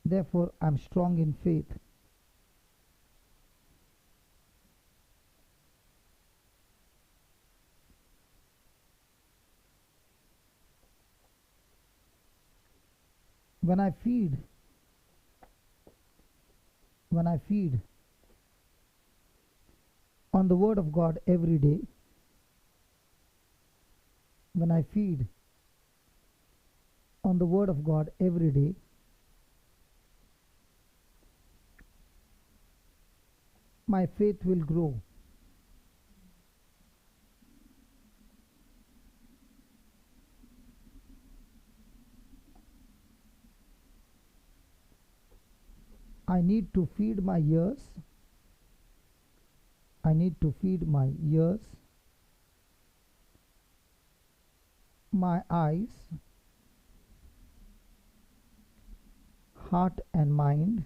Therefore, I'm strong in faith. When I feed on the Word of God every day, when I feed on the Word of God every day, my faith will grow. I need to feed my ears. I need to feed my ears, my eyes, heart and mind,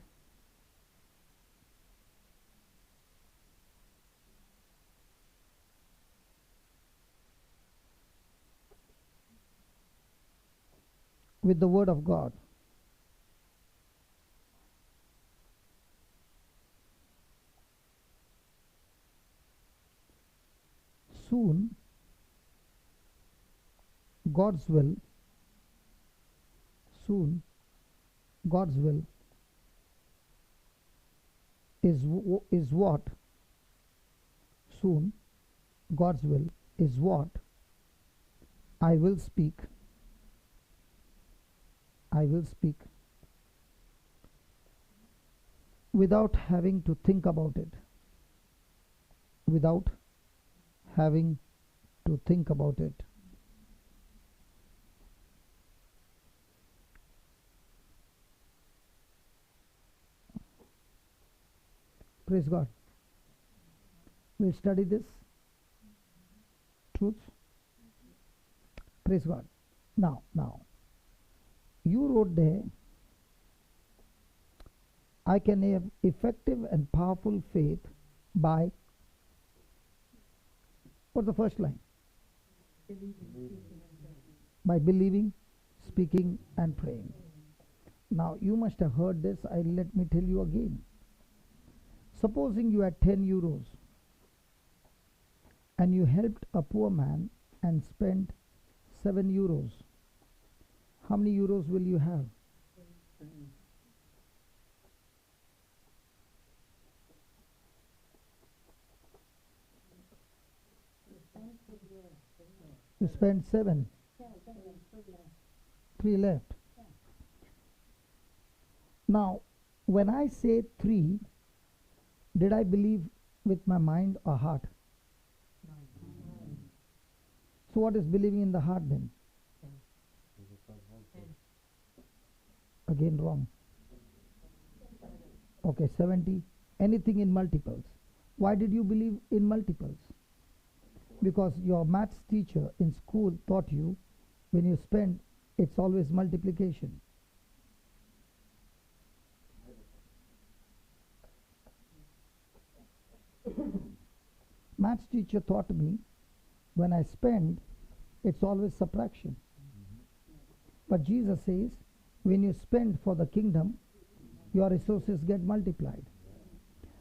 with the Word of God. Soon, God's will is what? Soon, God's will is what I will speak. I will speak without having to think about it. Without having to think about it. Praise God. We'll study this truth. Praise God. Now, you wrote there, I can have effective and powerful faith by, what's the first line? By believing, speaking and praying. Now you must have heard this. Let me tell you again. Supposing you had 10 euros and you helped a poor man and spent 7 euros. How many euros will you have? You spent 7. 3 left. Now, when I say 3, did I believe with my mind or heart? So what is believing in the heart then? Again wrong. Okay, 70. Anything in multiples. Why did you believe in multiples? Because your maths teacher in school taught you when you spend, it's always multiplication. Maths teacher taught me when I spend, it's always subtraction. But Jesus says, when you spend for the kingdom, your resources get multiplied.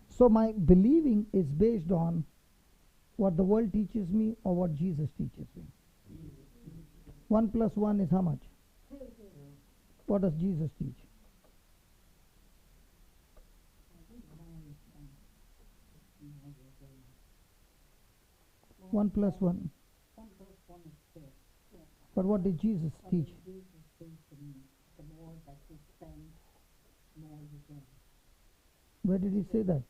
So my believing is based on what the world teaches me or what Jesus teaches me. 1 plus 1 is how much? What does Jesus teach? One plus one. But what did Jesus teach? The more that you spend, more you gain. Where did he say that?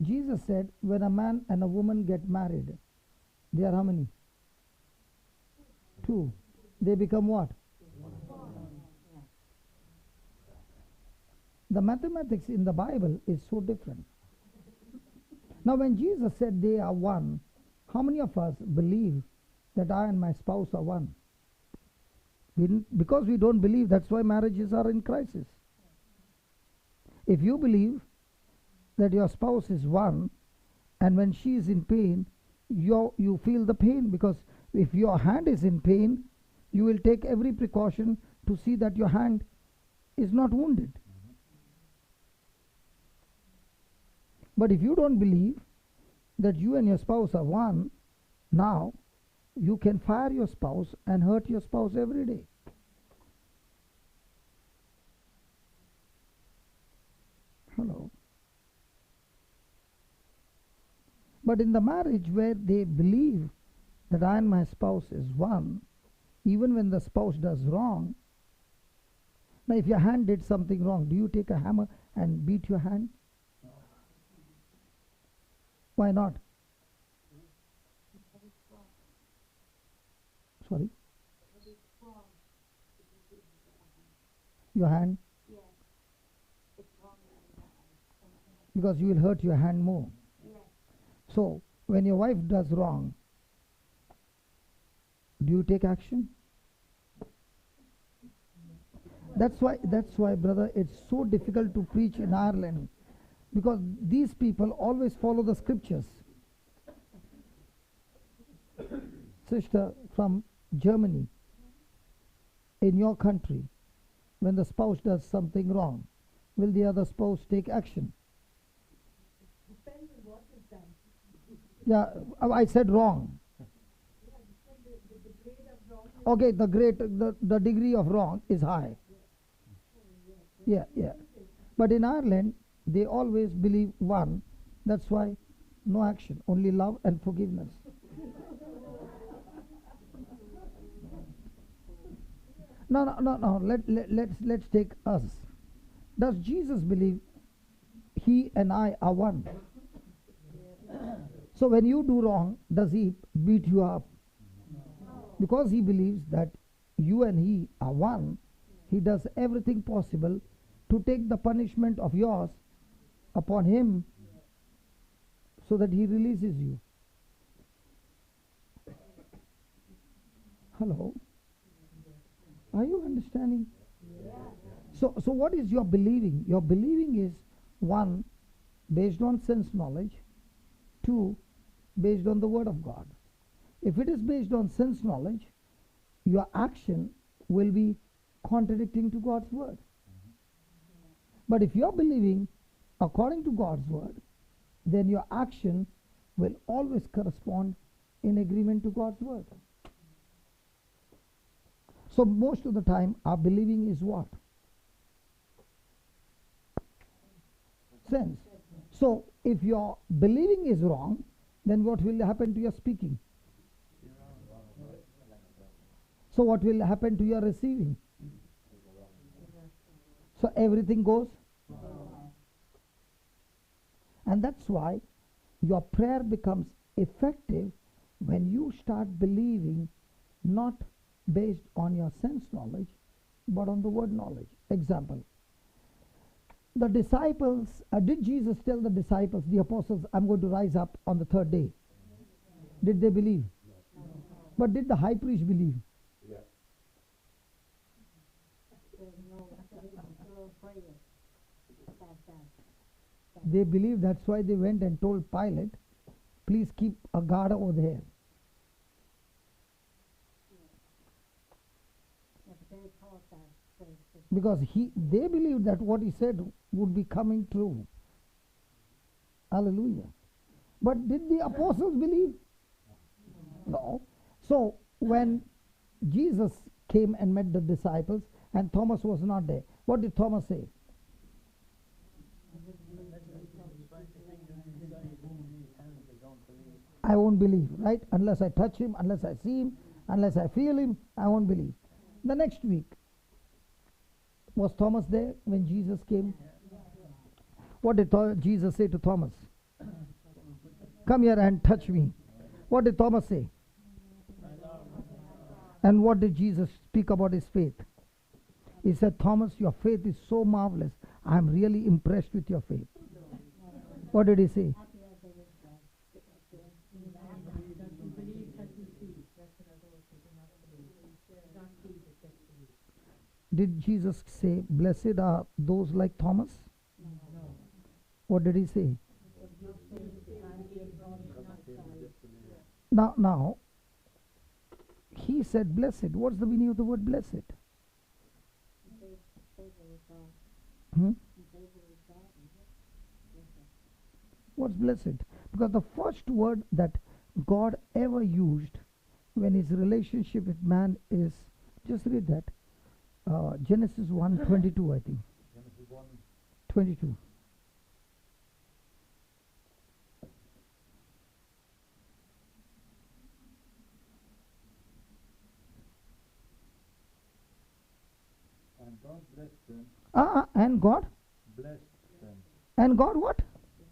Jesus said, when a man and a woman get married, they are how many? Two. They become what? The mathematics in the Bible is so different. Now when Jesus said they are one, how many of us believe that I and my spouse are one? Because we don't believe, that's why marriages are in crisis. If you believe that your spouse is one, and when she is in pain, you feel the pain, because if your hand is in pain, you will take every precaution to see that your hand is not wounded. But if you don't believe that you and your spouse are one, now you can fire your spouse and hurt your spouse every day. Hello. But in the marriage where they believe that I and my spouse is one, even when the spouse does wrong, now if your hand did something wrong, do you take a hammer and beat your hand? Why not? Sorry? Your hand? Yes. It's wrong. Because you will hurt your hand more. Yes. So, when your wife does wrong, do you take action? That's why, brother, it's so difficult to preach in Ireland, because these people always follow the scriptures. Sister from Germany, in your country, when the spouse does something wrong, will the other spouse take action? Depends on what is done. Yeah, I said wrong. Yeah, the grade of wrong is Okay, the degree of wrong is high. Yeah. But in Ireland, they always believe one. That's why no action, only love and forgiveness. No. Let's take us. Does Jesus believe he and I are one? So when you do wrong, does he beat you up? Because he believes that you and he are one, he does everything possible to take the punishment of yours upon him so that he releases you. Hello? Are you understanding? So what is your believing? Your believing is, one, based on sense knowledge, two, based on the word of God. If it is based on sense knowledge, your action will be contradicting to God's word. But if you're believing according to God's word, then your action will always correspond in agreement to God's word. So most of the time, our believing is what? Sense. So if your believing is wrong, then what will happen to your speaking? So what will happen to your receiving? So everything goes. And that's why your prayer becomes effective when you start believing not based on your sense knowledge, but on the word knowledge. Example, the disciples, did Jesus tell the disciples, the apostles, I'm going to rise up on the third day? Did they believe? But did the high priest believe? They believed, that's why they went and told Pilate, please keep a guard over there. Because they believed that what he said would be coming true. Hallelujah. But did the apostles believe? No. So when Jesus came and met the disciples and Thomas was not there, what did Thomas say? I won't believe, right? Unless I touch him, unless I see him, unless I feel him, I won't believe. The next week, was Thomas there when Jesus came? What did Jesus say to Thomas? Come here and touch me. What did Thomas say? And what did Jesus speak about his faith? He said, Thomas, your faith is so marvelous. I am really impressed with your faith. What did he say? Did Jesus say, blessed are those like Thomas? No. What did he say? Now, he said blessed. What's the meaning of the word blessed? What's blessed? Because the first word that God ever used when his relationship with man is, just read that, Genesis 1:22, I think. Genesis 1. 22. And God blessed them. And God? Blessed them. And God what?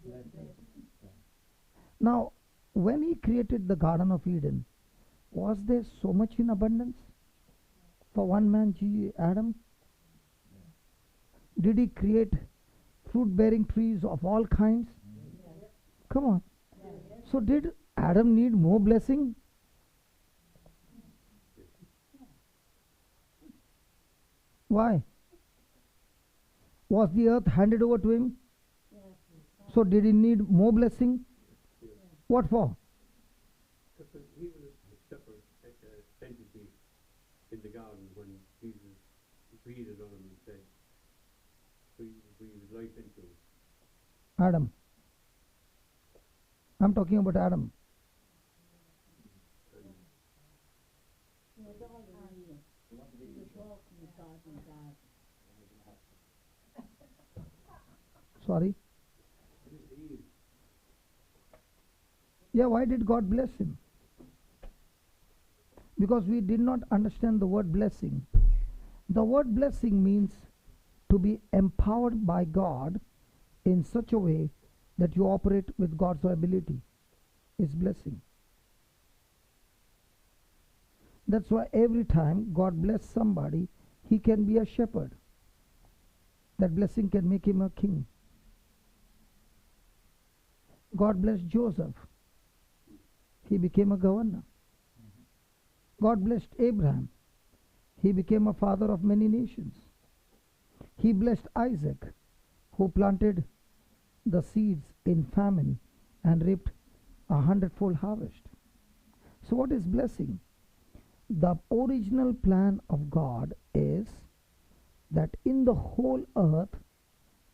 Blessed them. Now, when he created the Garden of Eden, was there so much in abundance for one man, Adam? Did he create fruit-bearing trees of all kinds? Come on. So did Adam need more blessing? Why? Was the earth handed over to him? So did he need more blessing? What for? Because he was a separate entity in the garden when Jesus breathed on him and said, breathed life into him. Adam. I'm talking about Adam. Sorry? Yeah, why did God bless him? Because we did not understand the word blessing. The word blessing means to be empowered by God in such a way that you operate with God's ability. Is blessing. That's why every time God bless somebody, he can be a shepherd. That blessing can make him a king. God blessed Joseph. He became a governor. God blessed Abraham. He became a father of many nations. He blessed Isaac, who planted the seeds in famine and reaped 100-fold harvest. So what is blessing? The original plan of God is that in the whole earth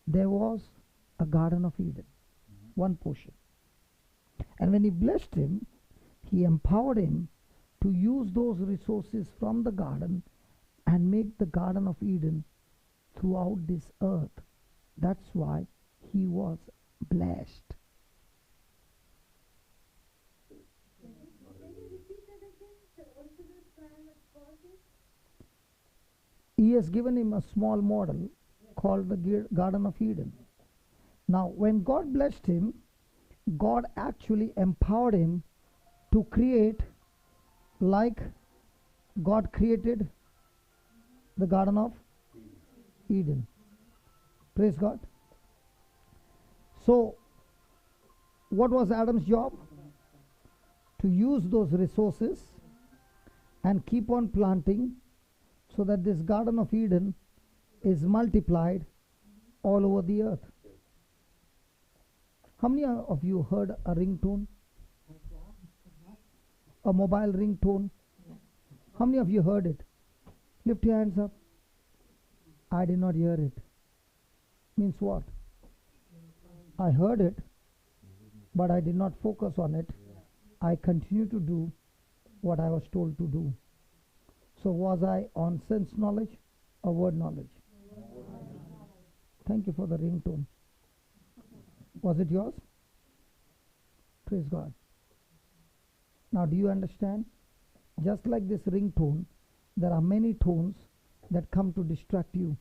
there was a Garden of Eden, one portion. And when he blessed him, he empowered him to use those resources from the garden and make the Garden of Eden throughout this earth. That's why he was blessed. Can you repeat that again? The original plan of God is? He has given him a small model called the Garden of Eden. Now, when God blessed him, God actually empowered him to create like God created the Garden of Eden. Praise God. So, what was Adam's job? To use those resources and keep on planting so that this Garden of Eden is multiplied all over the earth. How many of you heard a ringtone? A mobile ringtone? How many of you heard it? Lift your hands up. I did not hear it. Means what? I heard it, but I did not focus on it. I continued to do what I was told to do. So was I on sense knowledge or word knowledge? Thank you for the ringtone. Was it yours? Praise God. Now do you understand? Just like this ringtone, there are many tones that come to distract you.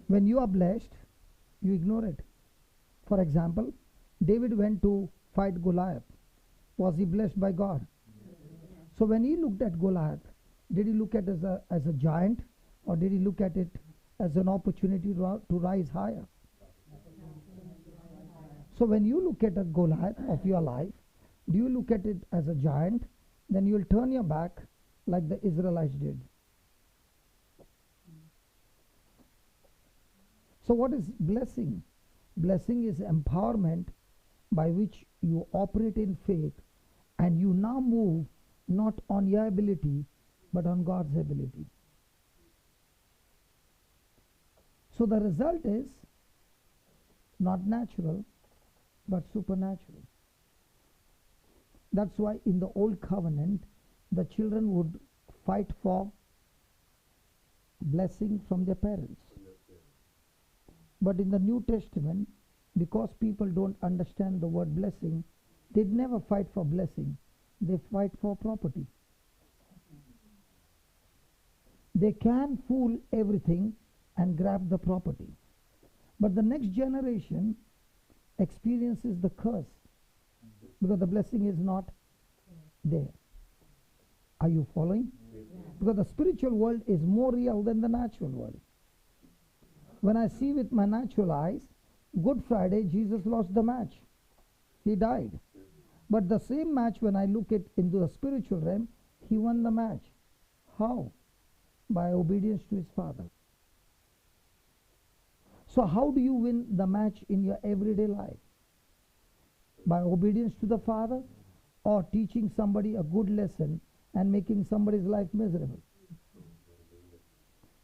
When you are blessed, you ignore it. For example, David went to fight Goliath. Was he blessed by God? So when he looked at Goliath, did he look at it as a giant, or did he look at it as an opportunity to rise higher? So when you look at a Goliath of your life, do you look at it as a giant? Then you will turn your back like the Israelites did. So what is blessing? Blessing is empowerment by which you operate in faith, and you now move not on your ability but on God's ability. So the result is not natural but supernatural. That's why in the old covenant the children would fight for blessing from their parents. But in the New Testament, because people don't understand the word blessing, they never fight for blessing. They fight for property. They can fool everything and grab the property. But the next generation experiences the curse because the blessing is not there. Are you following? Because the spiritual world is more real than the natural world. When I see with my natural eyes, Good Friday, Jesus lost the match. He died. But the same match, when I look at into the spiritual realm, he won the match. How? By obedience to his Father. So how do you win the match in your everyday life? By obedience to the Father, or teaching somebody a good lesson and making somebody's life miserable?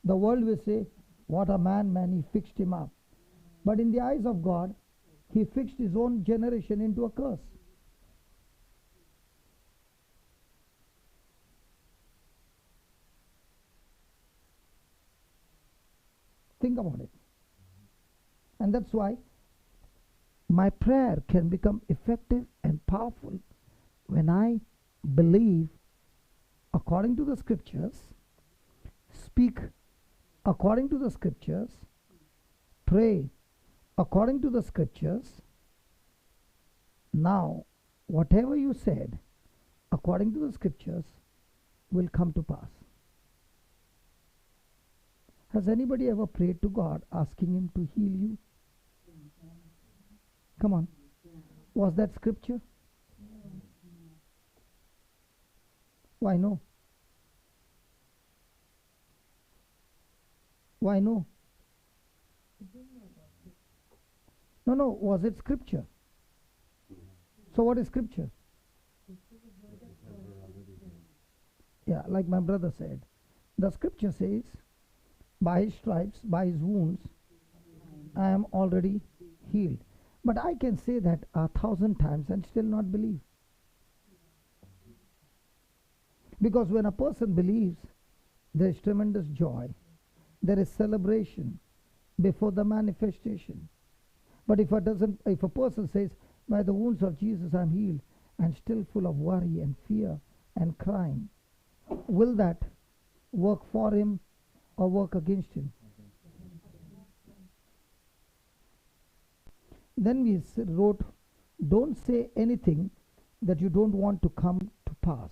The world will say, what a man, he fixed him up. But in the eyes of God, he fixed his own generation into a curse. Think about it. And that's why my prayer can become effective and powerful when I believe according to the scriptures, speak according to the scriptures, pray according to the scriptures. Now, whatever you said according to the scriptures will come to pass. Has anybody ever prayed to God asking him to heal you? Come on. Was that scripture? Why no? Why no? No, was it scripture? So what is scripture? Yeah, like my brother said, the scripture says, by his stripes, by his wounds, I am already healed. But I can say that 1,000 times and still not believe. Because when a person believes, there is tremendous joy. There is celebration before the manifestation. But if a person says, by the wounds of Jesus I am healed, and still full of worry and fear and crying, will that work for him or work against him? Then we wrote, don't say anything that you don't want to come to pass.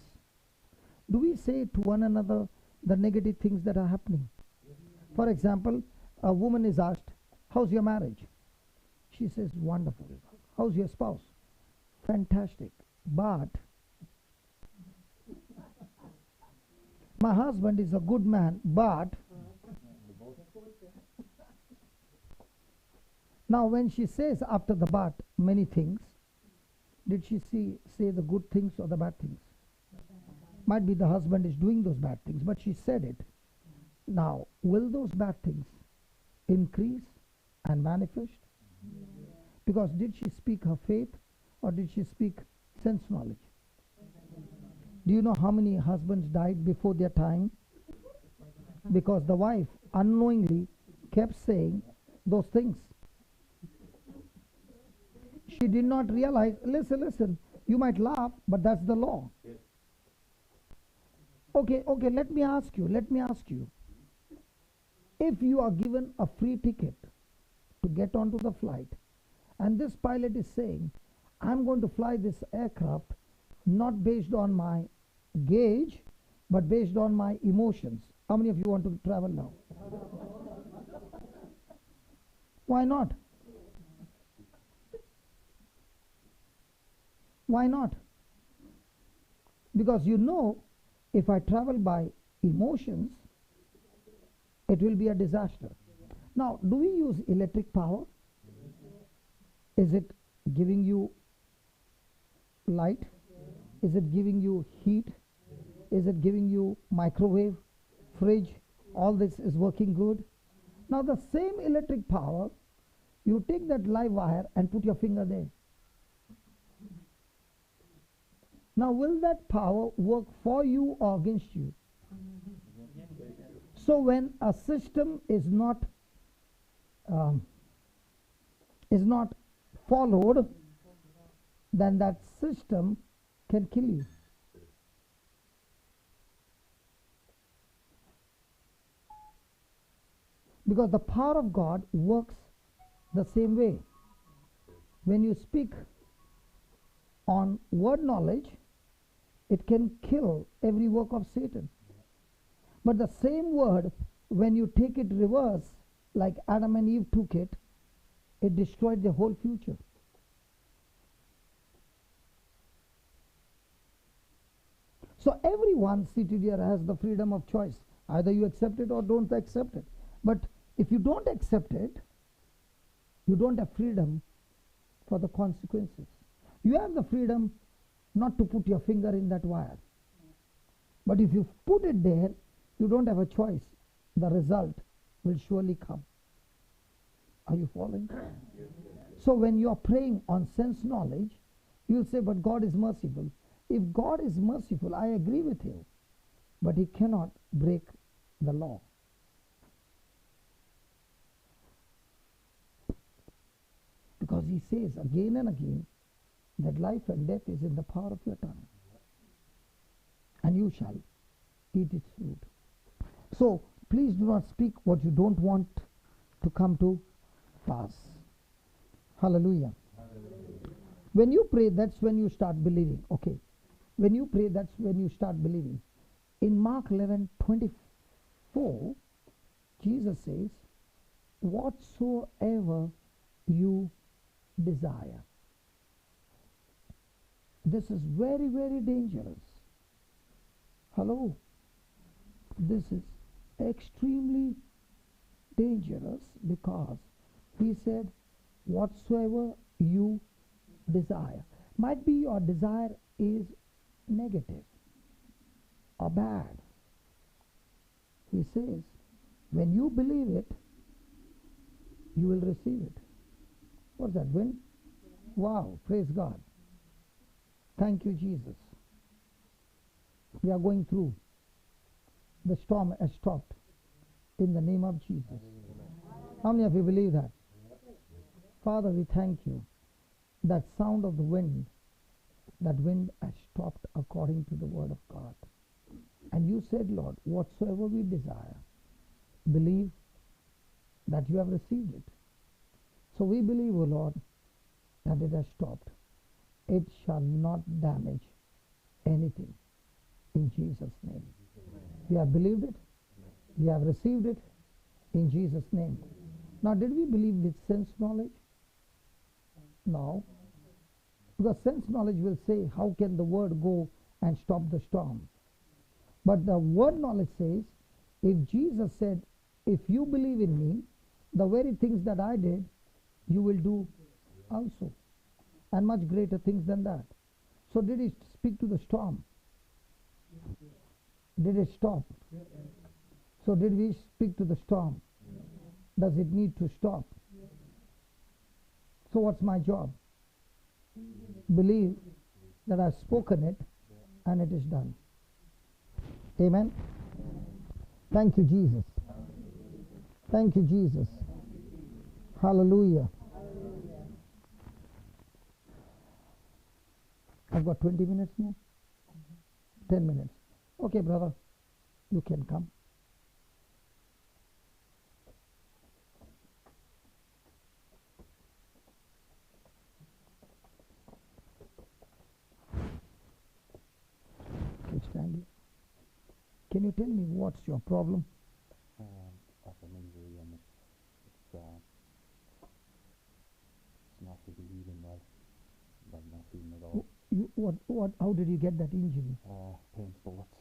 do we say to one another the negative things that are happening? For example, a woman is asked, how's your marriage? She says, wonderful. How's your spouse? Fantastic. But my husband is a good man, but now when she says after the but many things, did she say the good things or the bad things? Might be the husband is doing those bad things, but she said it. Now, will those bad things increase and manifest? Because did she speak her faith or did she speak sense knowledge? Do you know how many husbands died before their time? Because the wife unknowingly kept saying those things. She did not realize, listen, you might laugh, but that's the law. Yes. Okay, let me ask you. If you are given a free ticket to get onto the flight, and this pilot is saying, I'm going to fly this aircraft not based on my gauge, but based on my emotions. How many of you want to travel now? Why not? Why not? Because you know, if I travel by emotions, it will be a disaster. Now, do we use electric power? Is it giving you light? Is it giving you heat? Is it giving you microwave, fridge? All this is working good. Now, the same electric power, you take that live wire and put your finger there. Now, will that power work for you or against you? So when a system is not followed, then that system can kill you. Because the power of God works the same way. When you speak on word knowledge, it can kill every work of Satan. But the same word, when you take it reverse, like Adam and Eve took it, it destroyed their whole future. So everyone seated here has the freedom of choice. Either you accept it or don't accept it. But if you don't accept it, you don't have freedom for the consequences. You have the freedom not to put your finger in that wire. But if you put it there, you don't have a choice. The result will surely come. Are you following? Yes. So when you are praying on sense knowledge, you'll say, but God is merciful. If God is merciful, I agree with you. But He cannot break the law. Because He says again and again that life and death is in the power of your tongue. And you shall eat its fruit. So, please do not speak what you don't want to come to pass. Hallelujah. Hallelujah. When you pray, that's when you start believing. Okay. When you pray, that's when you start believing. In Mark 11:24, Jesus says, whatsoever you desire. This is very, very dangerous. Hello. This is extremely dangerous because He said, whatsoever you desire. Might be your desire is negative or bad. He says, when you believe it, you will receive it. What's that, wind? Wow, praise God. Thank you, Jesus. We are going through. The storm has stopped in the name of Jesus. How many of you believe that? Father, we thank you. That sound of the wind, that wind has stopped according to the word of God. And you said, Lord, whatsoever we desire, believe that you have received it. So we believe, O Lord, that it has stopped. It shall not damage anything in Jesus' name. You have believed it? You have received it in Jesus' name. Now, did we believe with sense knowledge? No. Because sense knowledge will say, how can the word go and stop the storm? But the word knowledge says, if Jesus said, if you believe in me, the very things that I did, you will do also. And much greater things than that. So did he speak to the storm? Did it stop? So did we speak to the storm? Does it need to stop? So what's my job? Believe that I've spoken it and it is done. Amen. Thank you, Jesus. Thank you, Jesus. Hallelujah. I've got 20 minutes more? 10 minutes. Okay, brother, you can come. Okay, stand here. Can you tell me what's your problem? I have an injury and it's not really healing well. I'm not feeling at all. How did you get that injury? Playing sports.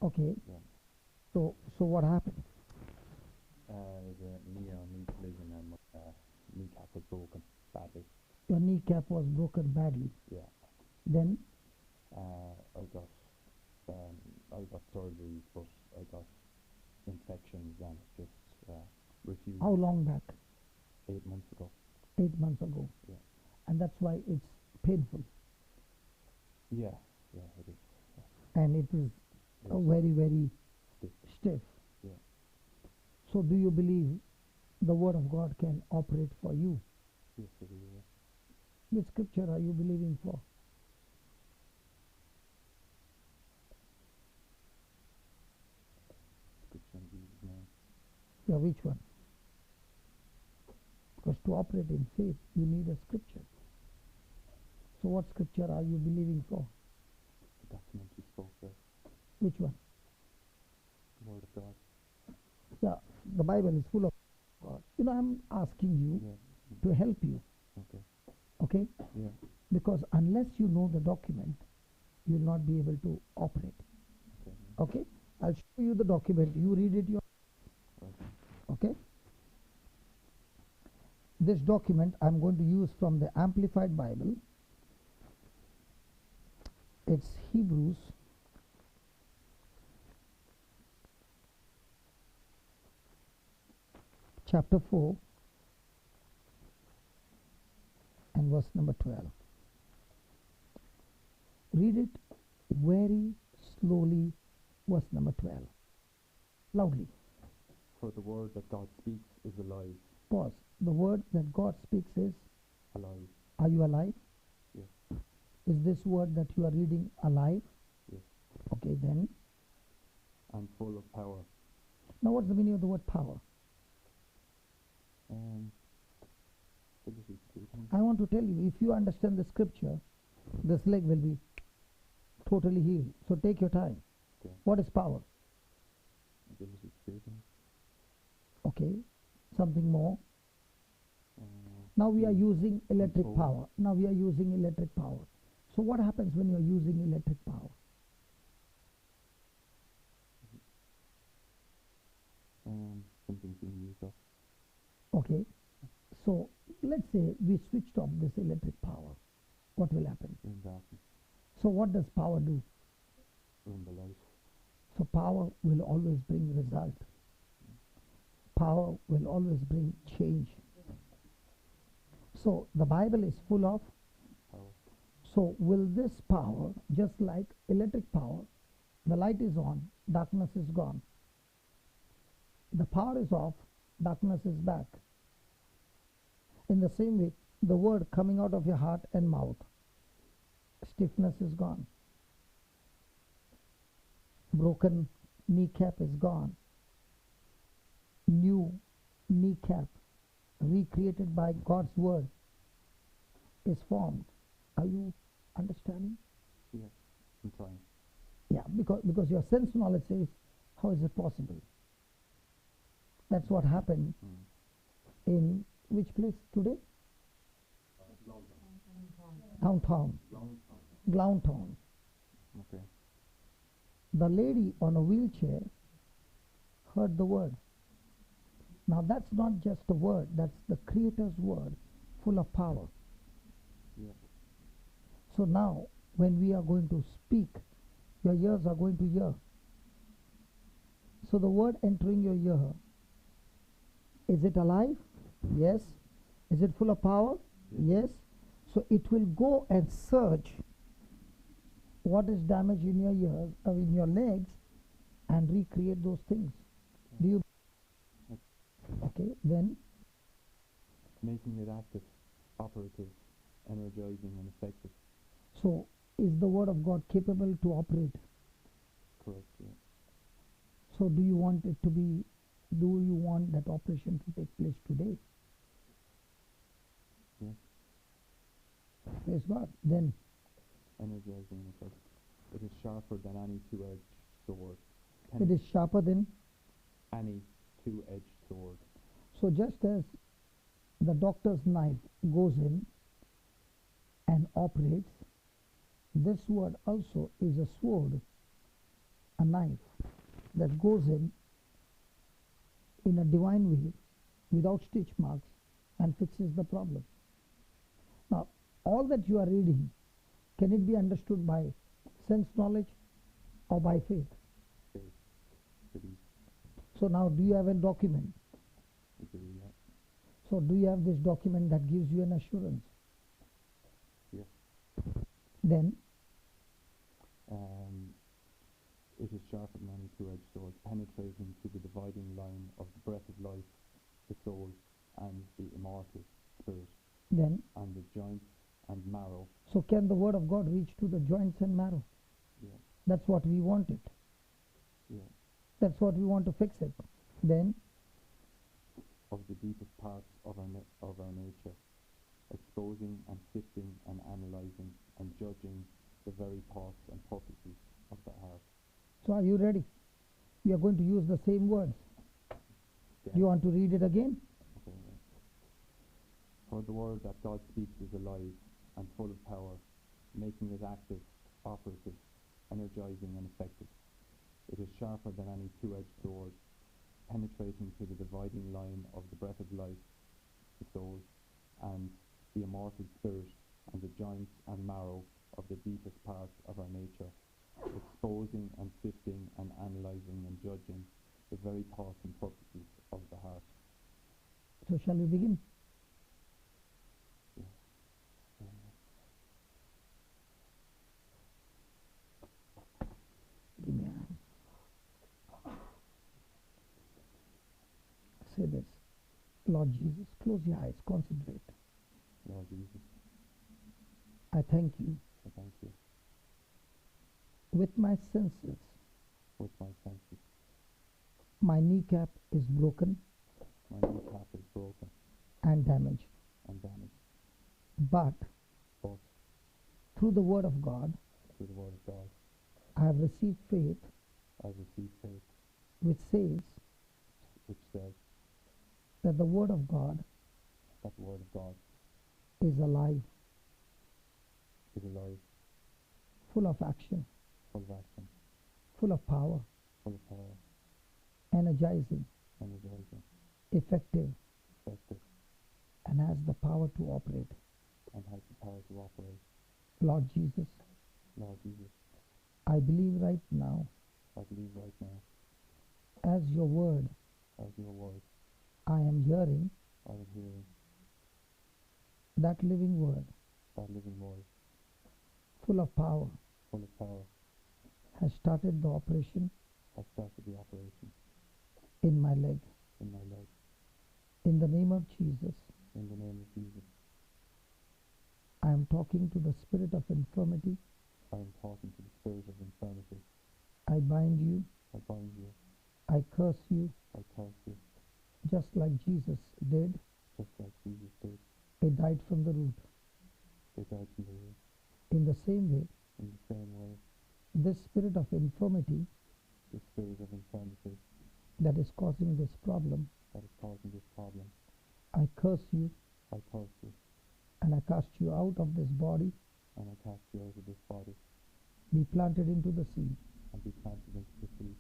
Okay. Yeah. So what happened? The knee-on-knee collision and my kneecap was broken badly. Your kneecap was broken badly. Yeah. Then? I got surgery, but I got infections and it just refused. How long back? 8 months ago. 8 months ago. Yeah. And that's why it's painful. Yeah, it is. And it is very, very stiff. Yeah. So do you believe the word of God can operate for you? Yes, it is. Yeah. Which scripture are you believing for? Scripture in Jesus' name. Yeah, which one? Because to operate in faith, you need a scripture. So what scripture are you believing for? The document you spoke there. Which one? The Word of God. Yeah, the Bible is full of God. You know, I'm asking you to help you. Okay. Okay? Yeah. Because unless you know the document, you will not be able to operate. Okay. Okay? I'll show you the document. You read it yourself. Okay. Okay? This document I'm going to use from the Amplified Bible. It's Hebrews chapter 4 and verse number 12. Read it very slowly, verse number 12. Loudly. For the word that God speaks is alive. Pause. The word that God speaks is Alive. Are you alive? Yes. Is this word that you are reading alive? Yes. Okay, then. And full of power. Now what's the meaning of the word power? Ability to do things. I want to tell you, if you understand the scripture, this leg will be totally healed. So take your time. Okay. What is power? Ability to do things. Okay. Something more. Uh, Now we are using electric control. power. Now we are using electric power. So what happens when you are using electric power? Something's being used up. Okay. So let's say we switched off this electric power. What will happen? In darkness. So what does power do? In the light. So power will always bring result. Power will always bring change. So the Bible is full of Power. So will this power, just like electric power, the light is on, darkness is gone. The power is off, darkness is back. In the same way, the word coming out of your heart and mouth, stiffness is gone. Broken kneecap is gone. New kneecap, recreated by God's word, is formed. Are you understanding? Yes. I'm trying. Yeah, because your sense knowledge says, how is it possible? That's what happened in which place today? Downtown. Downtown. Okay. The lady on a wheelchair heard the word. Now that's not just a word, that's the Creator's word, full of power. Yeah. So now, when we are going to speak, your ears are going to hear. So the word entering your ear, is it alive? Yes. Is it full of power? Yes. So it will go and search what is damaged in your ears or in your legs and recreate those things. Do you? Okay, then Making it active, operative, energizing and effective. so is the word of God capable to operate? Correct, yeah. So do you want it to be, do you want that operation to take place today? Yes. Praise God. Then Energizing and effective. It is sharper than any two-edged sword. it is sharper than, Any two-edged sword. so just as the doctor's knife goes in and operates, this word also is a sword, a knife that goes in a divine way without stitch marks and fixes the problem. Now, all that you are reading, can it be understood by sense knowledge or by faith? Faith. Belief. So now, do you have a document? We do, yeah. So do you have this document that gives you an assurance? Yes. Then It is sharper than any two-edged sword, penetrating to the dividing line of the breath of life, the soul, and the immortal spirit, then and the joints and marrow. so can the word of God reach to the joints and marrow? Yeah. That's what we want it. Yeah. That's what we want to fix it. Then Of the deepest parts of our nature, exposing and sifting and analyzing and judging the very thoughts and purposes of the heart. so are you ready? We are going to use the same words. Yeah. Do you want to read it again? Okay, yeah. For the word that God speaks is alive and full of power, making it active, operative, energizing and effective. It is sharper than any two-edged sword, penetrating to the dividing line of the breath of life, the soul, and the immortal spirit, and the joints and marrow of the deepest parts of our nature, exposing and sifting and analyzing and judging the very thoughts and purposes of the heart. So shall we begin? Yeah. Give me a hand. Say this. Lord Jesus, close your eyes, concentrate. Lord Jesus, I thank you. I thank you. With my senses, With my senses, my kneecap is broken my kneecap is broken and damaged. and damaged, But but through the word of God, through the word of God, I have received faith I receive faith, which says which says that the word of God that the word of God is alive, is alive, full of action, full of action, full of power, full of power, energizing, energizing, effective, effective, and has the power to operate. and has the power to operate. Lord Jesus, Lord Jesus, I believe right now, I believe right now, as your word, as your word, I am hearing I am hearing that living word, that living word, full of power, full of power, has started the operation has started the operation in my leg. in my leg. In the name of Jesus, In the name of Jesus, I am talking to the spirit of infirmity. I am talking to the spirit of infirmity. I bind you, I bind you, I curse you, I curse you, just like Jesus did. just like Jesus did. He died from the root. They died from the root. In the same way, In the same way, this spirit of infirmity the spirit of infirmity that is causing this problem, that is causing this problem. I curse you I curse you, and I cast you out of this body, and I cast you out of this body, be planted into the sea, and be planted into the sea.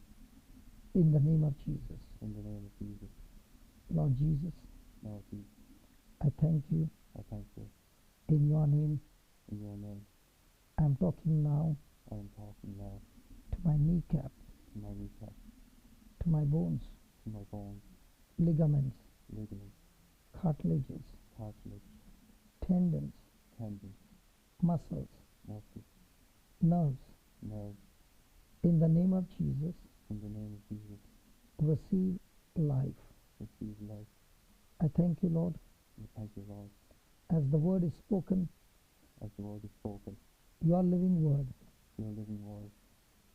in the name of Jesus. In the name of Jesus. Lord Jesus, Lord Jesus, I thank you. I thank you. In your name, In your name, I am talking now I am talking now to my kneecap, to my kneecap, to my bones, to my bones, ligaments, ligaments, cartilages, cartilage, tendons, tendons, muscles, muscles, nerves. nerves. In the name of Jesus, In the name of Jesus, receive life. receive life. I thank you, Lord, I thank you, Lord, as the word is spoken, as the word is spoken, your living word your living word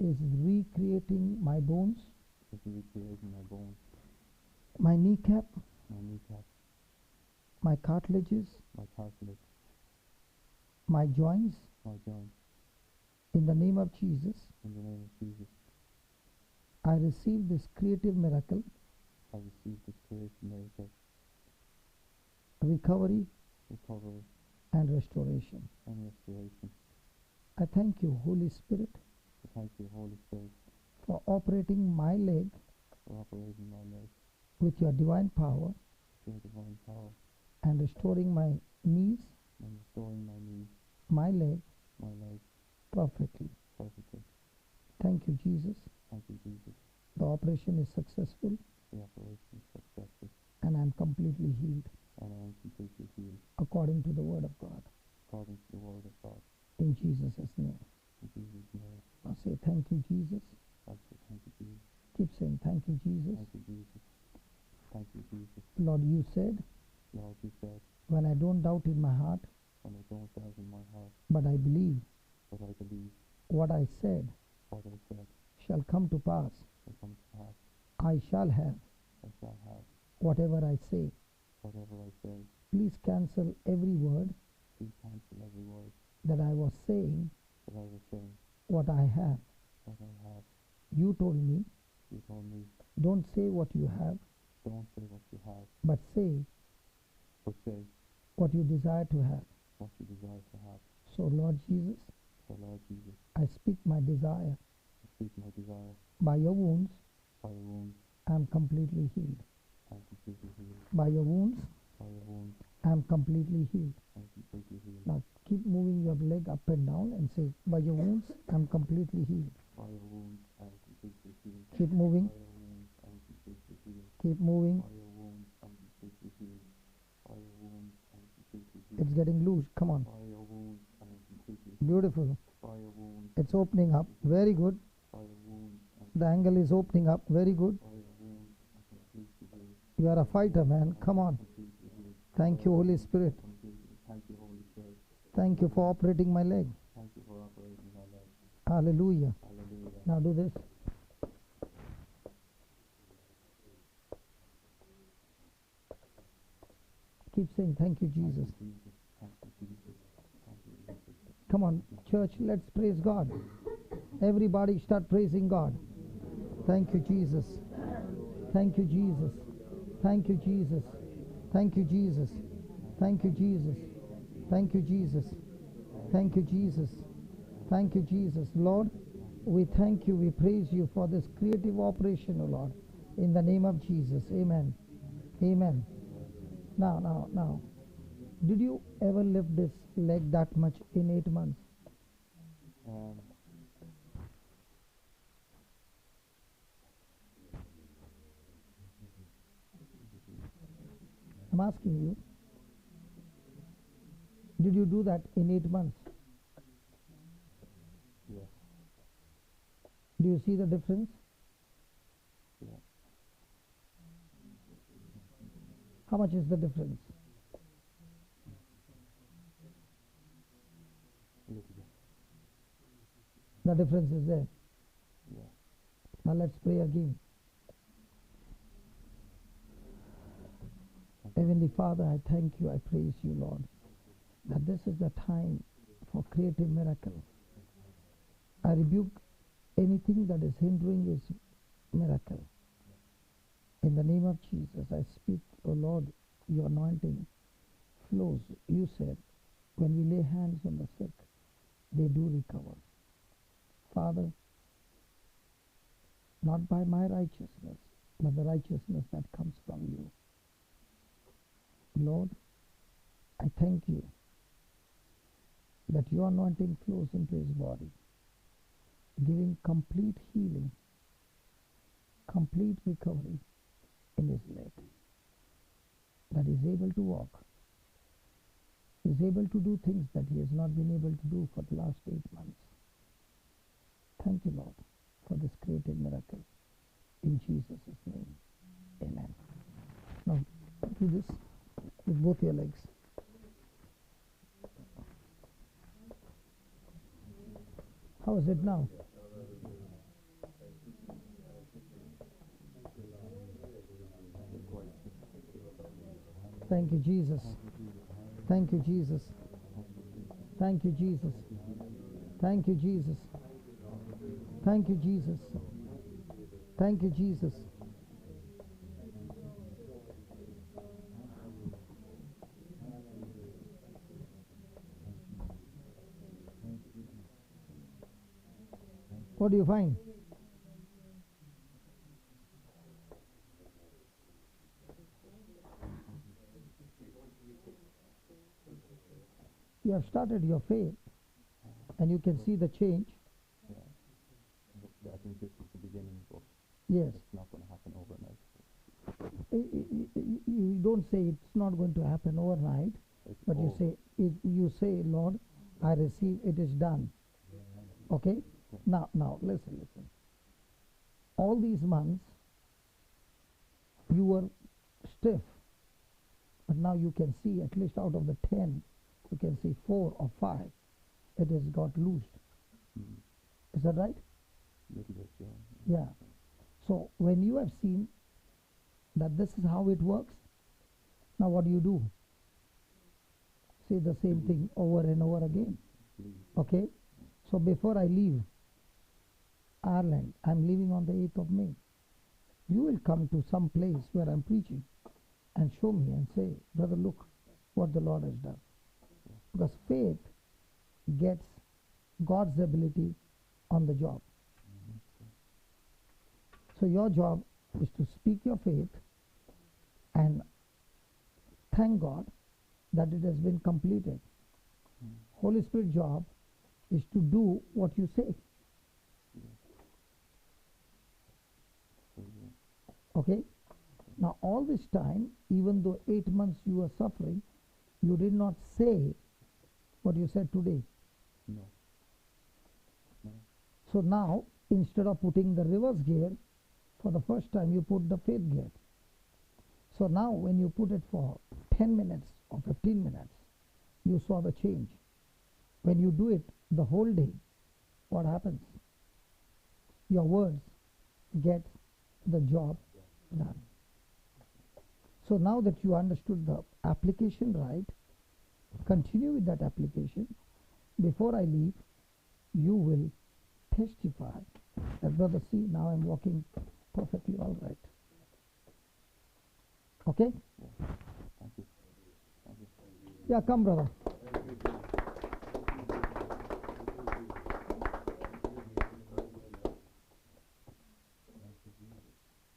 is recreating my bones, is recreating my bones, my kneecap, my kneecap, my cartilages, my cartilage, my joints. my joints. In the name of Jesus, In the name of Jesus, I receive this creative miracle, I receive this creative miracle, recovery recovery, and restoration. and restoration. I thank you, Holy Spirit, I thank you, Holy Spirit, for operating my leg for operating my leg with your divine power with your divine power, and restoring my knees, and restoring my knees, my leg my leg, perfectly. perfectly. Thank you, Jesus. Thank you, Jesus. The operation is successful The operation is successful, and I am completely healed and I am completely healed, according to the word of God. according to the word of God. In Jesus' name. In Jesus' name, Now say thank you, Jesus. I say thank you, Jesus. Keep saying thank you, Jesus. Thank you, Jesus. Thank you, Jesus. Lord, you said, Lord, you said, when I don't doubt in my heart, when I don't doubt in my heart, but I believe but I believe what I said what I said shall come to pass, will come to pass. I shall have I shall have whatever I say. whatever I say. Please cancel every word Please cancel every word that I was saying, that I was saying, what I have. what I have. You told me, You told me, don't say what you have, don't say what you have, but say but say what you desire to have. what you desire to have. So, Lord Jesus, So, Lord Jesus, I speak my desire. I speak my desire. By your wounds, By your wounds, I am completely healed. I am completely healed. By your wounds, By your wounds, I am completely healed. I am completely healed. Now keep moving your leg up and down and say, by your wounds, I am completely healed. By your wounds, I am completely healed. Keep moving. By your wounds, I am completely healed. Keep moving. By your wounds, I am completely healed. By your wounds, I am completely healed. It's getting loose. Come on. By your wounds, I am completely healed. Beautiful. By your wounds, It's opening up. Very good. by your wounds, I am The angle is opening up. Very good. by your wounds, I am completely healed. You are a fighter, man. Come on. Completely healed. Thank you, Holy Spirit. Completely. Thank you, Holy Spirit. Thank you for operating my leg. Thank you for operating my leg. Hallelujah. Hallelujah. Now do this. Keep saying, thank you, Jesus. Thank you, Jesus. Thank you, Jesus. Thank you, Jesus. Come on, church, let's praise God. Everybody start praising God. Thank you, Jesus. Thank you, Jesus. Thank you, Jesus. Thank you, Jesus. Thank you, Jesus. Thank you, Jesus. Thank you, Jesus. Thank you, Jesus. Lord, we thank you, we praise you for this creative operation, O Lord. In the name of Jesus. Amen. Amen. Now. Did you ever lift this leg that much in 8 months? I'm asking you. Did you do that in 8 months? Yes. Do you see the difference? Yeah. How much is the difference? A little bit. The difference is there. Yeah. Now let's pray again. Heavenly Father, I thank you, I praise you, Lord, that this is the time for creative miracle. I rebuke anything that is hindering his miracle. In the name of Jesus, I speak, O Lord, your anointing flows. You said, when we lay hands on the sick, they do recover. Father, not by my righteousness, but the righteousness that comes from you. Lord, I thank you that your anointing flows into his body, giving complete healing, complete recovery in his leg, that he is able to walk. He is able to do things that he has not been able to do for the last 8 months. Thank you, Lord, for this creative miracle. In Jesus' name, amen. Now, do this with both your legs. How is it now? Thank you, Jesus. Thank you, Jesus. Thank you, Jesus. Thank you, Jesus. Thank you, Jesus. Thank you, Jesus. What do you find? You have started your faith, and you can see the change. I think this is the beginning, but Yes. it's not going to happen overnight. You don't say it's not going to happen overnight, but you say, Lord, I receive, it is done. Okay? Now, listen. All these months, you were stiff, but now you can see, at least out of the 10, you can see 4 or 5, it has got loosed. Is that right? Little bit, yeah. Yeah. So when you have seen that this is how it works, now what do? Say the same thing over and over again. Okay? So before I leave Ireland, I'm leaving on the 8th of May. You will come to some place where I'm preaching and show me and say, brother, look what the Lord has done. Because faith gets God's ability on the job. So your job is to speak your faith and thank God that it has been completed. Holy Spirit job is to do what you say. Okay? Now all this time, even though 8 months you were suffering, you did not say what you said today. No. So now, instead of putting the reverse gear, for the first time you put the faith gear. So now when you put it for 10 minutes or 15 minutes, you saw the change. When you do it the whole day, what happens? Your words get the job done. So now that you understood the application right, continue with that application. Before I leave, you will testify that, brother, see, now I'm walking perfectly all right. Okay? Thank you. Yeah, come, brother.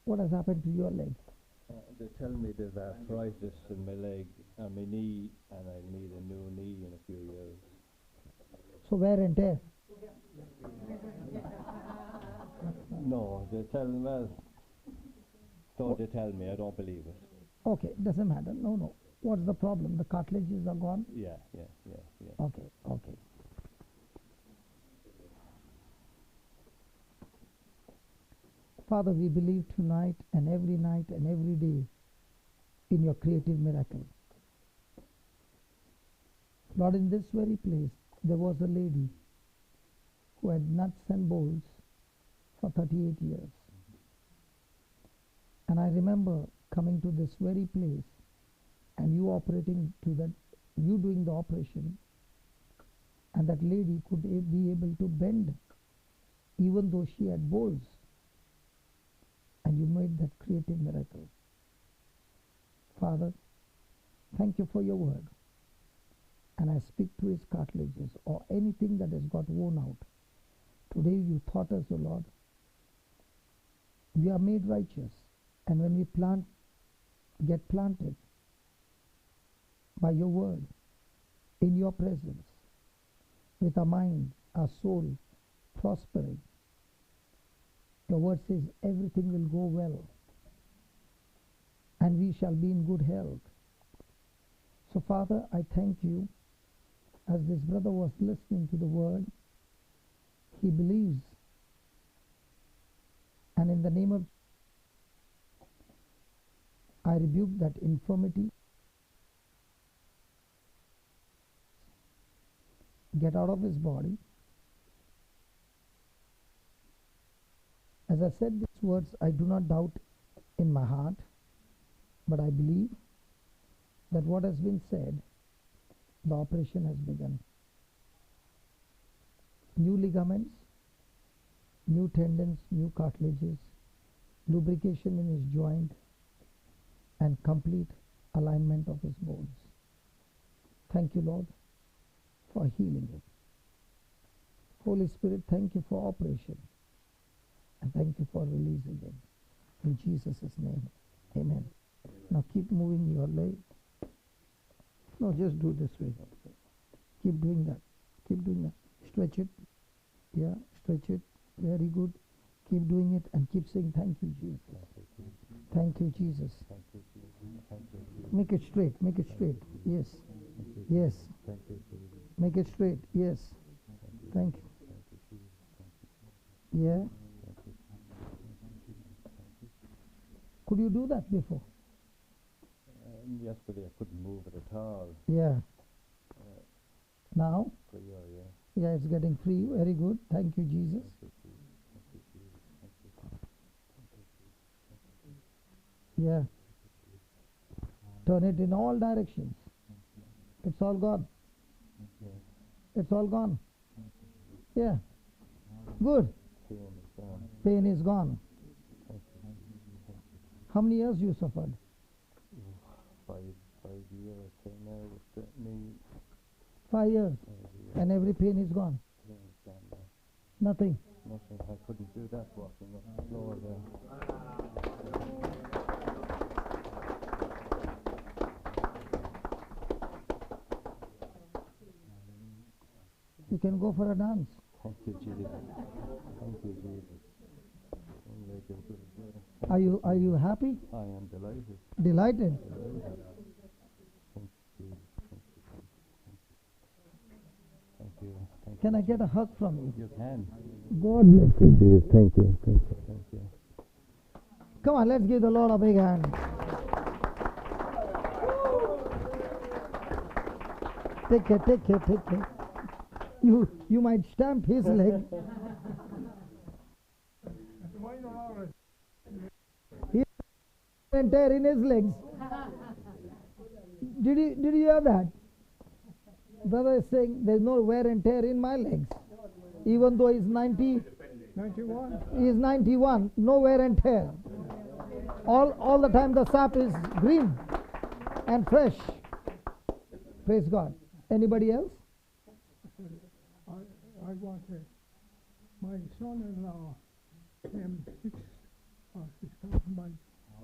What has happened to your leg? They tell me there's arthritis in my leg and my knee, and I need a new knee in a few years. So wear and tear. No, they tell me, well, so they tell me, I don't believe it. Okay, doesn't matter. No. What's the problem? The cartilages are gone? Yeah. Okay. Father, we believe tonight and every day in your creative miracle. Lord, in this very place, there was a lady who had nuts and bolts for 38 years. And I remember coming to this very place and you doing the operation, and that lady could be able to bend even though she had boils. And you made that creative miracle. Father, thank you for your word. And I speak to his cartilages or anything that has got worn out. Today you taught us, O Lord, we are made righteous. And when we get planted by your word, in your presence, with our mind, our soul prospering, your word says everything will go well and we shall be in good health. So Father, I thank you. As this brother was listening to the word, he believes, and in the name of I rebuke that infirmity. Get out of his body. As I said these words, I do not doubt in my heart, but I believe that what has been said, the operation has begun. New ligaments, new tendons, new cartilages, lubrication in his joint, and complete alignment of his bones. Thank you, Lord, for healing him. Holy Spirit, thank you for operation, and thank you for releasing him. In Jesus' name, amen. Now keep moving your leg. No, just do this way. Keep doing that. Keep doing that. Stretch it. Yeah, stretch it. Very good. Keep doing it and keep saying, thank you, Jesus. Thank you, Jesus. Make it straight. Make it straight. Yes. Yes. Make it straight. Yes. Thank you. Yeah. Could you do that before? Yesterday I couldn't move it at all. Yeah. Now? Freer, yeah. Yeah, it's getting free. Very good. Thank you, Jesus. Yeah. Turn it in all directions. It's all gone. It's all gone. Yeah. Good. Pain is gone. Pain is gone. How many years you suffered? 5 years. Came there with the knee. 5 years. And every pain is gone. Pain is gone now. Nothing. Nothing. I couldn't do that walking up the floor there. You can go for a dance. Thank you, Jesus. Thank you, Jesus. Are you happy? I am delighted. Delighted? Thank you. Thank you. Thank Can you. I get a hug from you? You can. God bless you. Jesus, thank you. Thank you. Thank you. Come on, let's give the Lord a big hand. Take care, take care, take care. You might stamp his leg. He has wear and tear in his legs. Did you hear that? Brother is saying there's no wear and tear in my legs. Even though he's 91. He is 91, no wear and tear. All the time the sap is green and fresh. Praise God. Anybody else? I want to. My son-in-law came 6,000 miles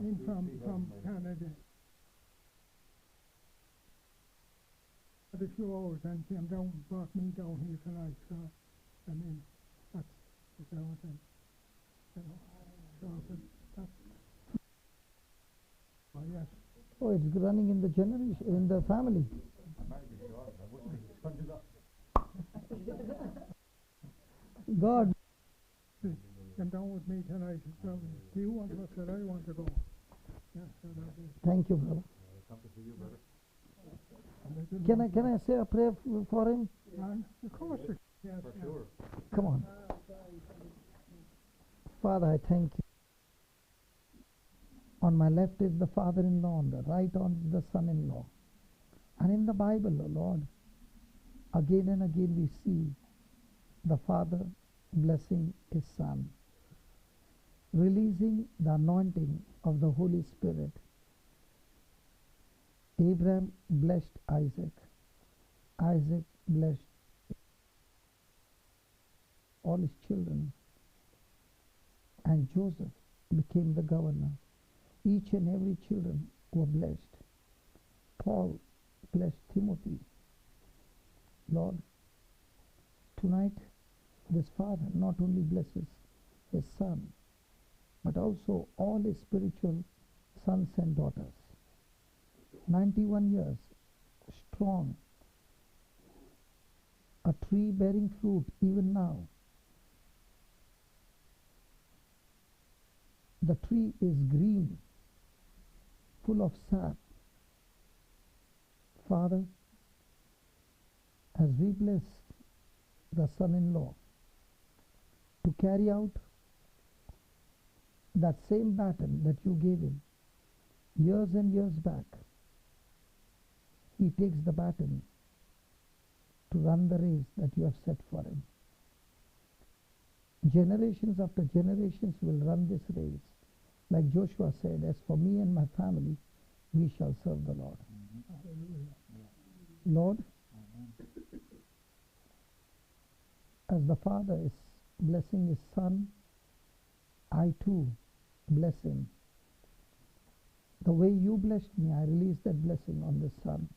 in from Canada. Had a few hours and came down, brought me down here tonight. So, I mean, that's the only thing. You know, so that's. Oh yes. Oh, it's running in the generation, in the family. God. Came down with me tonight. So, do you want to? I said, I want to go. Yeah, so that is. Thank you, brother. Can I say a prayer for him? Of course, yes. For sure. Come on. Father, I thank you. On my left is the father-in-law, on the right on the son-in-law. And in the Bible, O Lord, again and again we see the father blessing his son, releasing the anointing of the Holy Spirit. Abraham blessed Isaac. Isaac blessed all his children, and Joseph became the governor. Each and every children were blessed. Paul blessed Timothy. Lord, tonight this father not only blesses his son, but also all his spiritual sons and daughters. 91 years, strong, a tree bearing fruit even now. The tree is green, full of sap. Father, as we bless the son-in-law to carry out that same baton that you gave him years and years back, he takes the baton to run the race that you have set for him. Generations after generations will run this race. Like Joshua said, as for me and my family, we shall serve the Lord. Lord, as the Father is blessing his son, I too bless him. The way you blessed me, I release that blessing on this son.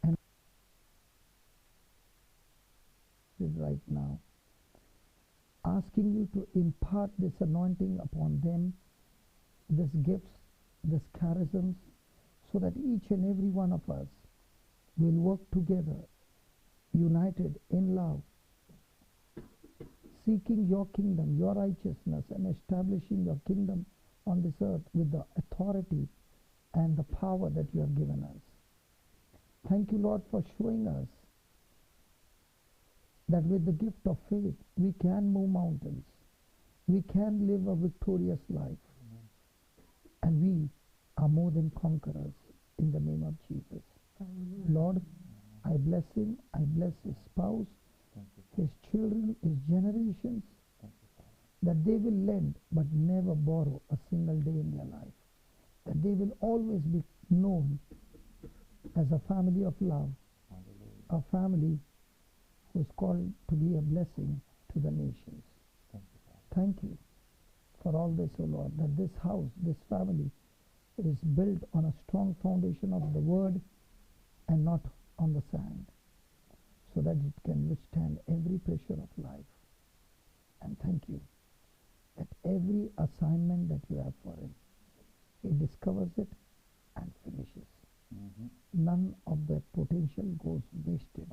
And right now, asking you to impart this anointing upon them, these gifts, these charisms, so that each and every one of us will work together, united in love, seeking your kingdom, your righteousness, and establishing your kingdom on this earth with the authority and the power that you have given us. Thank you, Lord, for showing us that with the gift of faith, we can move mountains. We can live a victorious life. And we are more than conquerors in the name of Jesus. Lord, I bless him. I bless his spouse, his children, his generations, that they will lend but never borrow a single day in their life. That they will always be known as a family of love, a family who is called to be a blessing to the nations. Thank you for all this, O Lord, that this house, this family is built on a strong foundation of the word and not on the sand, so that it can withstand every pressure of life. And thank you that every assignment that you have for him, he discovers it and finishes. None of that potential goes wasted,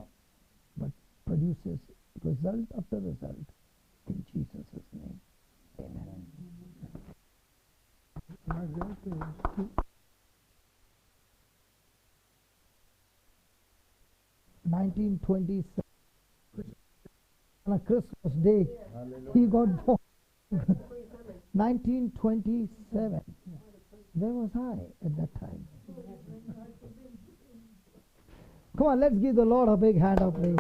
but produces result after result in Jesus' name. Amen. 1927, on a Christmas day, he got born. 1927. Where was I at that time? Come on, let's give the Lord a big hand of praise.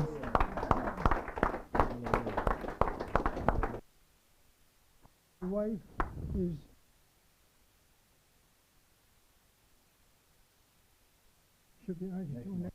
The wife is should be 92 now.